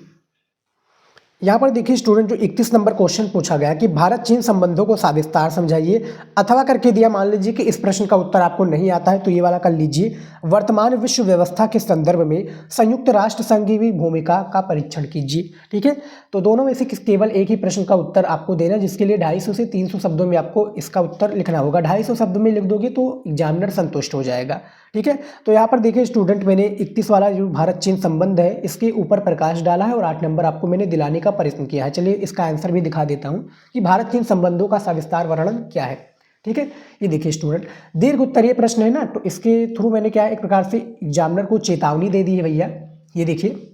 यहाँ पर देखिए स्टूडेंट, जो 31 नंबर क्वेश्चन पूछा गया कि भारत चीन संबंधों को सविस्तार समझाइए, अथवा करके दिया। मान लीजिए कि इस प्रश्न का उत्तर आपको नहीं आता है तो ये वाला कर लीजिए, वर्तमान विश्व व्यवस्था के संदर्भ में संयुक्त राष्ट्र संघ की भूमिका का परीक्षण कीजिए। ठीक है। तो दोनों में से केवल एक ही प्रश्न का उत्तर आपको देना, जिसके लिए 250 से 300 शब्दों में आपको इसका उत्तर लिखना होगा। 250 शब्द में लिख दोगे तो एग्जामिनर संतुष्ट हो जाएगा। ठीक है। तो यहाँ पर देखिए स्टूडेंट, मैंने 31 वाला जो भारत चीन संबंध है इसके ऊपर प्रकाश डाला है और 8 नंबर आपको मैंने दिलाने का प्रयत्न किया है। चलिए इसका आंसर भी दिखा देता हूँ कि भारत चीन संबंधों का सविस्तार वर्णन क्या है। ठीक है। ये देखिए स्टूडेंट, दीर्घ उत्तरीय प्रश्न है ना, तो इसके थ्रू मैंने क्या एक प्रकार से एग्जामिनर को चेतावनी दे दी है भैया। ये देखिए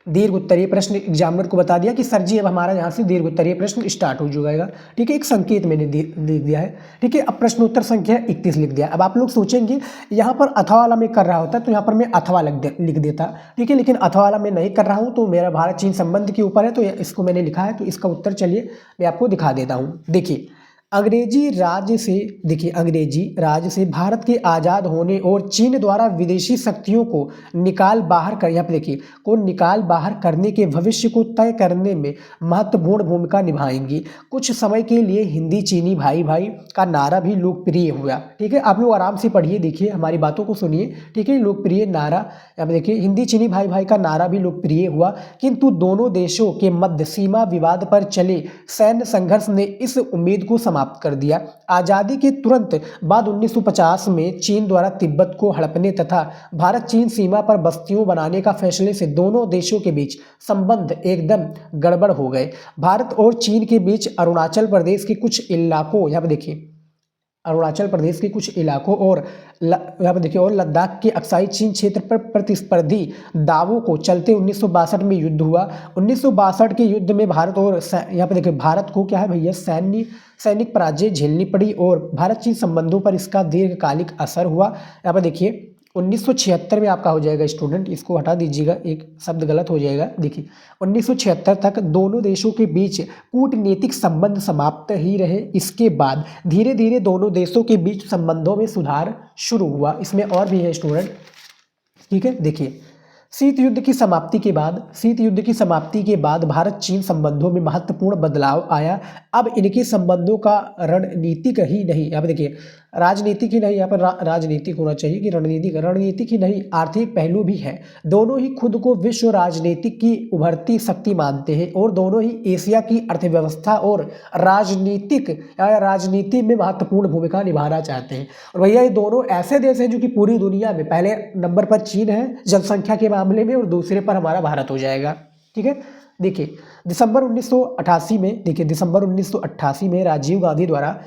दीर्घ उत्तरीय प्रश्न एग्जामिनर को बता दिया कि सर जी अब हमारा यहाँ से दीर्घ उत्तरीय प्रश्न स्टार्ट हो जाएगा। ठीक है। एक संकेत मैंने लिख दिया है। ठीक है। अब प्रश्नोत्तर संख्या 31 लिख दिया। अब आप लोग सोचेंगे यहाँ पर अथवा वाला मैं कर रहा होता तो यहाँ पर मैं अथवा लिख देता। ठीक है। लेकिन अथवा वाला मैं नहीं कर रहा हूँ, तो मेरा भारत चीन संबंध के ऊपर है तो इसको मैंने लिखा है। तो इसका उत्तर चलिए मैं आपको दिखा देता हूँ। देखिए अंग्रेजी राज से भारत के आज़ाद होने और चीन द्वारा विदेशी शक्तियों को निकाल बाहर करने के भविष्य को तय करने में महत्वपूर्ण भूमिका निभाएंगी। कुछ समय के लिए हिंदी चीनी भाई भाई का नारा भी लोकप्रिय हुआ। ठीक है। आप लोग आराम से पढ़िए, देखिए हमारी बातों को सुनिए। ठीक है। लोकप्रिय नारा, यहाँ पे देखिए हिंदी चीनी भाई भाई का नारा भी लोकप्रिय हुआ, किंतु दोनों देशों के मध्य सीमा विवाद पर चले सैन्य संघर्ष ने इस उम्मीद को समाप्त कर दिया। आजादी के तुरंत बाद 1950 में चीन द्वारा तिब्बत को हड़पने तथा भारत चीन सीमा पर बस्तियों बनाने का फैसले से दोनों देशों के बीच संबंध एकदम गड़बड़ हो गए। भारत और चीन के बीच अरुणाचल प्रदेश के कुछ इलाकों, यहाँ पे देखिए अरुणाचल प्रदेश के कुछ इलाकों और यहाँ पे देखिए और लद्दाख के अक्साई चीन क्षेत्र पर प्रतिस्पर्धी दावों को चलते 1962 में युद्ध हुआ। 1962 के युद्ध में भारत और यहाँ पे देखिए भारत को क्या है भैया सैनिक पराजय झेलनी पड़ी और भारत चीन संबंधों पर इसका दीर्घकालिक असर हुआ। यहाँ पे देखिए 1976 में आपका हो जाएगा स्टूडेंट, इसको हटा दीजिएगा, एक शब्द गलत हो जाएगा। देखिए 1976 तक दोनों देशों के बीच कूटनीतिक संबंध समाप्त ही रहे। इसके बाद धीरे धीरे दोनों देशों के बीच संबंधों में सुधार शुरू हुआ। इसमें और भी है स्टूडेंट। ठीक है। देखिए शीत युद्ध की समाप्ति के बाद भारत चीन संबंधों में महत्वपूर्ण बदलाव आया। अब इनके संबंधों का रणनीतिक ही नहीं, अब देखिए राजनीतिक ही नहीं, यहाँ पर राजनीतिक होना चाहिए कि रणनीतिक ही नहीं आर्थिक पहलू भी है। दोनों ही खुद को विश्व राजनीतिक की उभरती शक्ति मानते हैं और दोनों ही एशिया की अर्थव्यवस्था और राजनीति में महत्वपूर्ण भूमिका निभाना चाहते हैं। और भैया ये दोनों ऐसे देश हैं जो कि पूरी दुनिया में पहले नंबर पर चीन है जनसंख्या के मामले में और दूसरे पर हमारा भारत हो जाएगा। ठीक है, देखिए दिसंबर 1988 में राजीव गांधी द्वारा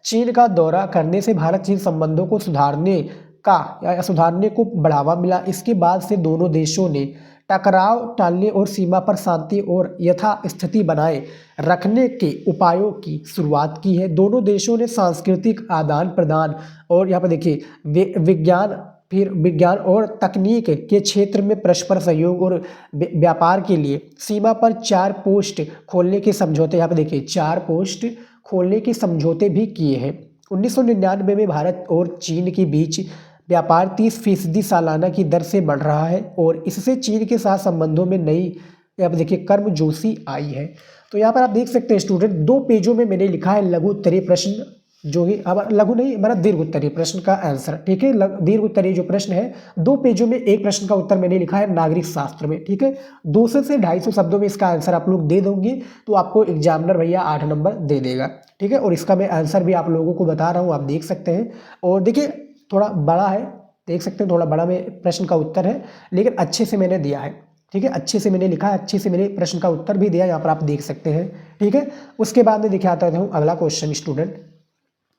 चीन का दौरा करने से भारत चीन संबंधों को सुधारने को बढ़ावा मिला। इसके बाद से दोनों देशों ने टकराव टालने और सीमा पर शांति और यथास्थिति बनाए रखने के उपायों की शुरुआत की है। दोनों देशों ने सांस्कृतिक आदान प्रदान और यहाँ पर देखिए विज्ञान और तकनीक के क्षेत्र में परस्पर सहयोग और व्यापार के लिए सीमा पर 4 पोस्ट खोलने के समझौते, यहाँ पर देखिए 4 पोस्ट खोलने के समझौते भी किए हैं। 1999 में भारत और चीन के बीच व्यापार 30% सालाना की दर से बढ़ रहा है और इससे चीन के साथ संबंधों में नई, यहाँ पर देखिए कर्मजोशी आई है। तो यहाँ पर आप देख सकते हैं स्टूडेंट 2 पेजों में मैंने लिखा है लघु उत्तरीय प्रश्न, जो कि अब लघु नहीं हमारा दीर्घ उत्तरीय प्रश्न का आंसर। ठीक है, दीर्घ उत्तरीय जो प्रश्न है 2 पेजों में एक प्रश्न का उत्तर मैंने लिखा है नागरिक शास्त्र में। ठीक है, 200 से 250 शब्दों में इसका आंसर आप लोग दे दोगे तो आपको एग्जामिनर भैया 8 नंबर दे देगा। ठीक है, और इसका मैं आंसर भी आप लोगों को बता रहा हूँ, आप देख सकते हैं। और देखिए थोड़ा बड़ा है, देख सकते हैं थोड़ा बड़ा में प्रश्न का उत्तर है, लेकिन अच्छे से मैंने दिया है। ठीक है, अच्छे से मैंने लिखा है, अच्छे से मैंने प्रश्न का उत्तर भी दिया, यहाँ पर आप देख सकते हैं। ठीक है, उसके बाद में देखिए आता हूँ अगला क्वेश्चन स्टूडेंट।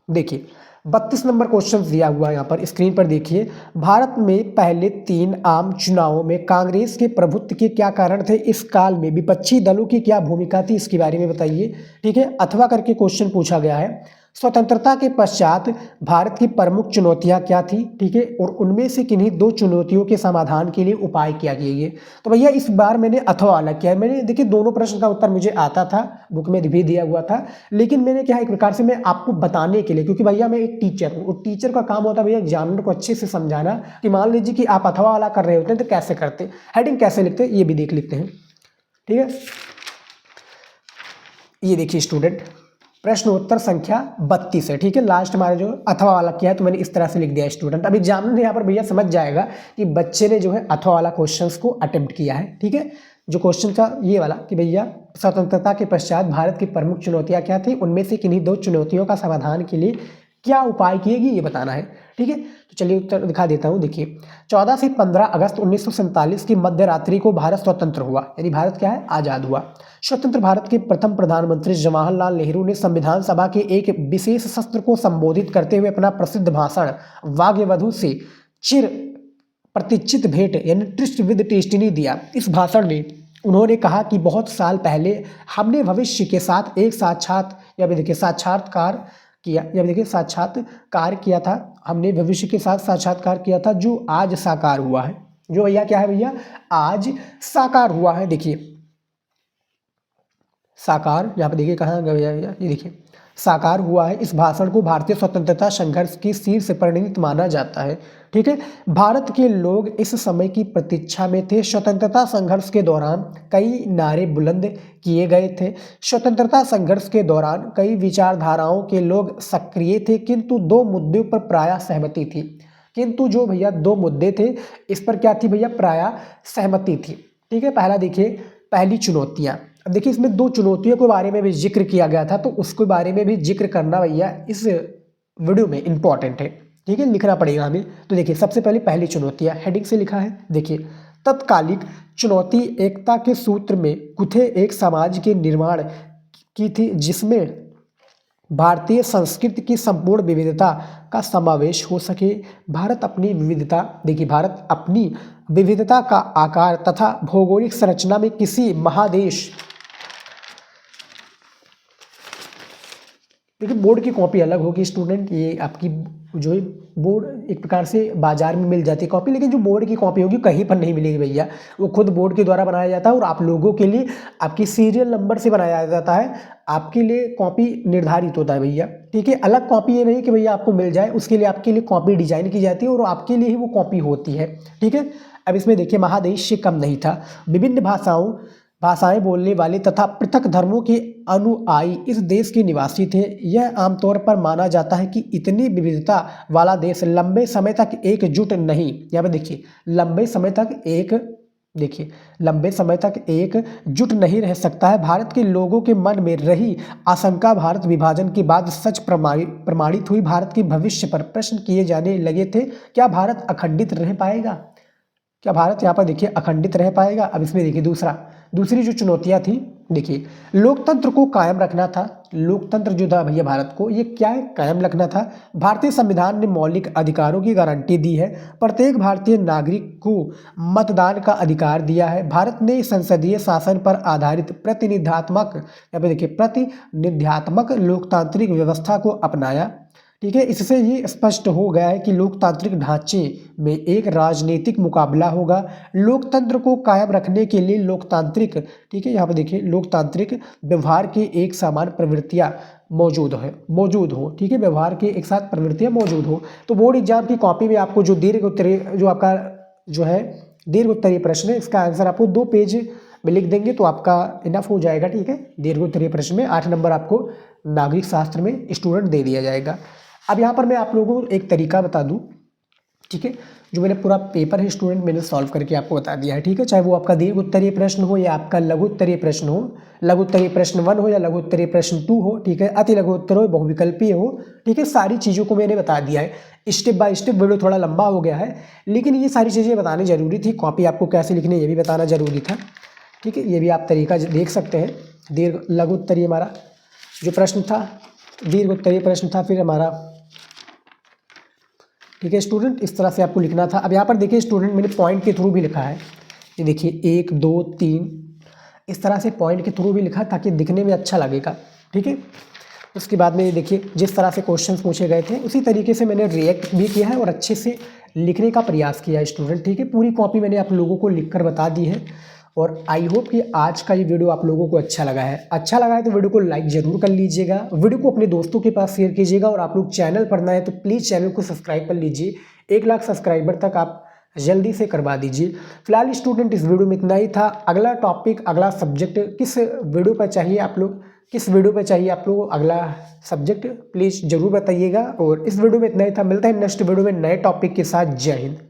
देखिए 32 नंबर क्वेश्चन दिया हुआ है यहाँ पर स्क्रीन पर देखिए। भारत में पहले 3 आम चुनावों में कांग्रेस के प्रभुत्व के क्या कारण थे? इस काल में विपक्षी दलों की क्या भूमिका थी, इसके बारे में बताइए। ठीक है, अथवा करके क्वेश्चन पूछा गया है। स्वतंत्रता के पश्चात भारत की प्रमुख चुनौतियां क्या थी? ठीक है, और उनमें से किन्हीं 2 चुनौतियों के समाधान के लिए उपाय क्या किए। तो भैया इस बार मैंने अथवा वाला किया है। मैंने देखिए दोनों प्रश्न का उत्तर मुझे आता था, बुक में भी दिया हुआ था, लेकिन मैंने क्या एक प्रकार से मैं आपको बताने के लिए, क्योंकि भैया मैं एक टीचर हूँ और टीचर का काम होता है भैया एग्जामिनर को अच्छे से समझाना कि मान लीजिए कि आप अथवा वाला कर रहे होते हैं तो कैसे करते, हेडिंग कैसे लिखते हैं, ये भी देख लेते हैं। ठीक है, ये देखिए स्टूडेंट प्रश्न उत्तर संख्या 32 है। ठीक है, लास्ट हमारे जो अथवा वाला किया है तो मैंने इस तरह से लिख दिया स्टूडेंट। अब एग्जामिनर यहाँ पर भैया समझ जाएगा कि बच्चे ने जो है अथवा वाला क्वेश्चंस को अटेम्प्ट किया है। ठीक है, जो क्वेश्चन था ये वाला कि भैया स्वतंत्रता के पश्चात भारत की प्रमुख चुनौतियां क्या थी, उनमें से किन्हीं 2 चुनौतियों का समाधान के लिए क्या उपाय किएगी, ये बताना है। ठीक है, तो चलिए उत्तर दिखा देता हूँ। देखिए 14 से 15 अगस्त 1947 की मध्य रात्रि को भारत स्वतंत्र हुआ, यानी भारत क्या है, आज़ाद हुआ। स्वतंत्र भारत के प्रथम प्रधानमंत्री जवाहरलाल नेहरू ने संविधान सभा के एक विशेष सत्र को संबोधित करते हुए अपना प्रसिद्ध भाषण भाग्यवधु से चिर प्रतीक्षित भेंट यानी ट्रिस्ट विद डेस्टिनी दिया। इस भाषण में उन्होंने कहा कि बहुत साल पहले हमने भविष्य के साथ एक साक्षात्कार किया था, हमने भविष्य के साथ साक्षात्कार किया था जो आज साकार हुआ है। जो भैया क्या है भैया, आज साकार हुआ है। देखिए साकार, यहाँ पे देखिए कहाँ गया भैया, ये देखिए साकार हुआ है। इस भाषण को भारतीय स्वतंत्रता संघर्ष की शीर्ष परिणति माना जाता है। ठीक है, भारत के लोग इस समय की प्रतीक्षा में थे। स्वतंत्रता संघर्ष के दौरान कई नारे बुलंद किए गए थे। स्वतंत्रता संघर्ष के दौरान कई विचारधाराओं के लोग सक्रिय थे, किंतु 2 मुद्दों पर प्रायः सहमति थी। किंतु जो भैया 2 मुद्दे थे इस पर क्या थी भैया, प्रायः सहमति थी। ठीक है, पहला देखिए पहली चुनौतियाँ। अब देखिए इसमें 2 चुनौतियों के बारे में भी जिक्र किया गया था, तो उसके बारे में भी जिक्र करना भैया इस वीडियो में इम्पॉर्टेंट है। ठीक है, लिखना पड़ेगा हमें। तो देखिए सबसे पहले पहली चुनौतियाँ हेडिंग से लिखा है। देखिए तत्कालिक चुनौती एकता के सूत्र में गुथे एक समाज के निर्माण की थी, जिसमें भारतीय संस्कृति की संपूर्ण विविधता का समावेश हो सके। भारत अपनी विविधता का आकार तथा भौगोलिक संरचना में किसी महादेश, देखिए बोर्ड की कॉपी अलग होगी स्टूडेंट, ये आपकी जो है बोर्ड एक प्रकार से बाजार में मिल जाती है कॉपी, लेकिन जो बोर्ड की कॉपी होगी कहीं पर नहीं मिलेगी भैया, वो खुद बोर्ड के द्वारा बनाया जाता है और आप लोगों के लिए आपकी सीरियल नंबर से बनाया जाता है। आपके लिए कॉपी निर्धारित होता है भैया, ठीक है। अलग कॉपी ये नहीं कि भैया आपको मिल जाए, उसके लिए आपके लिए कॉपी डिजाइन की जाती है और आपके लिए ही वो कॉपी होती है, ठीक है। अब इसमें देखिए महादेश से कम नहीं था, विभिन्न भाषाएं बोलने वाले तथा पृथक धर्मों के अनुयायी इस देश के निवासी थे। यह आमतौर पर माना जाता है कि इतनी विविधता वाला देश लंबे समय तक एकजुट नहीं, यहाँ पे देखिए लंबे समय तक एकजुट नहीं रह सकता है। भारत के लोगों के मन में रही आशंका भारत विभाजन के बाद सच प्रमाणित हुई। भारत के भविष्य पर प्रश्न किए जाने लगे थे, क्या भारत अखंडित रह पाएगा, क्या भारत यहाँ पर देखिए अखंडित रह पाएगा। अब इसमें देखिए दूसरी जो चुनौतियाँ थी, देखिए लोकतंत्र को कायम रखना था। लोकतंत्र जो था भैया भारत को ये क्या है, कायम रखना था। भारतीय संविधान ने मौलिक अधिकारों की गारंटी दी है, प्रत्येक भारतीय नागरिक को मतदान का अधिकार दिया है। भारत ने संसदीय शासन पर आधारित प्रतिनिधात्मक, यहाँ पे देखिए प्रतिनिध्यात्मक लोकतांत्रिक व्यवस्था को अपनाया, ठीक है। इससे ये स्पष्ट हो गया है कि लोकतांत्रिक ढांचे में एक राजनीतिक मुकाबला होगा। लोकतंत्र को कायम रखने के लिए लोकतांत्रिक, ठीक है, यहाँ पे देखिए लोकतांत्रिक व्यवहार की एक समान प्रवृत्तियाँ मौजूद हो, ठीक है, व्यवहार के एक साथ प्रवृत्तियाँ मौजूद हो। तो बोर्ड एग्जाम की कॉपी में आपको जो दीर्घ उत्तरीय प्रश्न है, इसका आंसर आपको 2 पेज में लिख देंगे तो आपका इनफ हो जाएगा, ठीक है। दीर्घ उत्तरीय प्रश्न में 8 नंबर आपको नागरिक शास्त्र में स्टूडेंट दे दिया जाएगा। अब यहाँ पर मैं आप लोगों को एक तरीका बता दूं, ठीक है, जो मैंने पूरा पेपर है स्टूडेंट मैंने सॉल्व करके आपको बता दिया है, ठीक है। चाहे वो आपका दीर्घ उत्तरीय प्रश्न हो या आपका लघु उत्तरीय प्रश्न हो, लघु उत्तरीय प्रश्न 1 हो या लघु उत्तरीय प्रश्न 2 हो, ठीक है, अति लघु उत्तर हो, बहुविकल्पीय हो, ठीक है, सारी चीज़ों को मैंने बता दिया है स्टेप बाय स्टेप। वीडियो थोड़ा लंबा हो गया है, लेकिन ये सारी चीज़ें बतानी जरूरी थी। कॉपी आपको कैसे लिखनी है ये भी बताना जरूरी था, ठीक है। ये भी आप तरीका देख सकते हैं। लघु उत्तरीय हमारा जो प्रश्न था, दीर्घ उत्तरीय प्रश्न था, फिर हमारा, ठीक है स्टूडेंट, इस तरह से आपको लिखना था। अब यहाँ पर देखिए स्टूडेंट मैंने पॉइंट के थ्रू भी लिखा है, ये देखिए 1 2 3 इस तरह से पॉइंट के थ्रू भी लिखा ताकि दिखने में अच्छा लगेगा, ठीक है। उसके बाद में ये देखिए जिस तरह से क्वेश्चंस पूछे गए थे उसी तरीके से मैंने रिएक्ट भी किया है और अच्छे से लिखने का प्रयास किया है स्टूडेंट, ठीक है। पूरी कॉपी मैंने आप लोगों को लिख कर बता दी है और आई होप कि आज का ये वीडियो आप लोगों को अच्छा लगा है तो वीडियो को लाइक जरूर कर लीजिएगा, वीडियो को अपने दोस्तों के पास शेयर कीजिएगा और आप लोग चैनल पर नए हैं तो प्लीज़ चैनल को सब्सक्राइब कर लीजिए। 1 लाख सब्सक्राइबर तक आप जल्दी से करवा दीजिए। फिलहाल स्टूडेंट इस वीडियो में इतना ही था। अगला टॉपिक, अगला सब्जेक्ट किस वीडियो पर चाहिए आप लोग अगला सब्जेक्ट प्लीज़ ज़रूर बताइएगा। और इस वीडियो में इतना ही था, मिलता है नेक्स्ट वीडियो में नए टॉपिक के साथ। जय हिंद।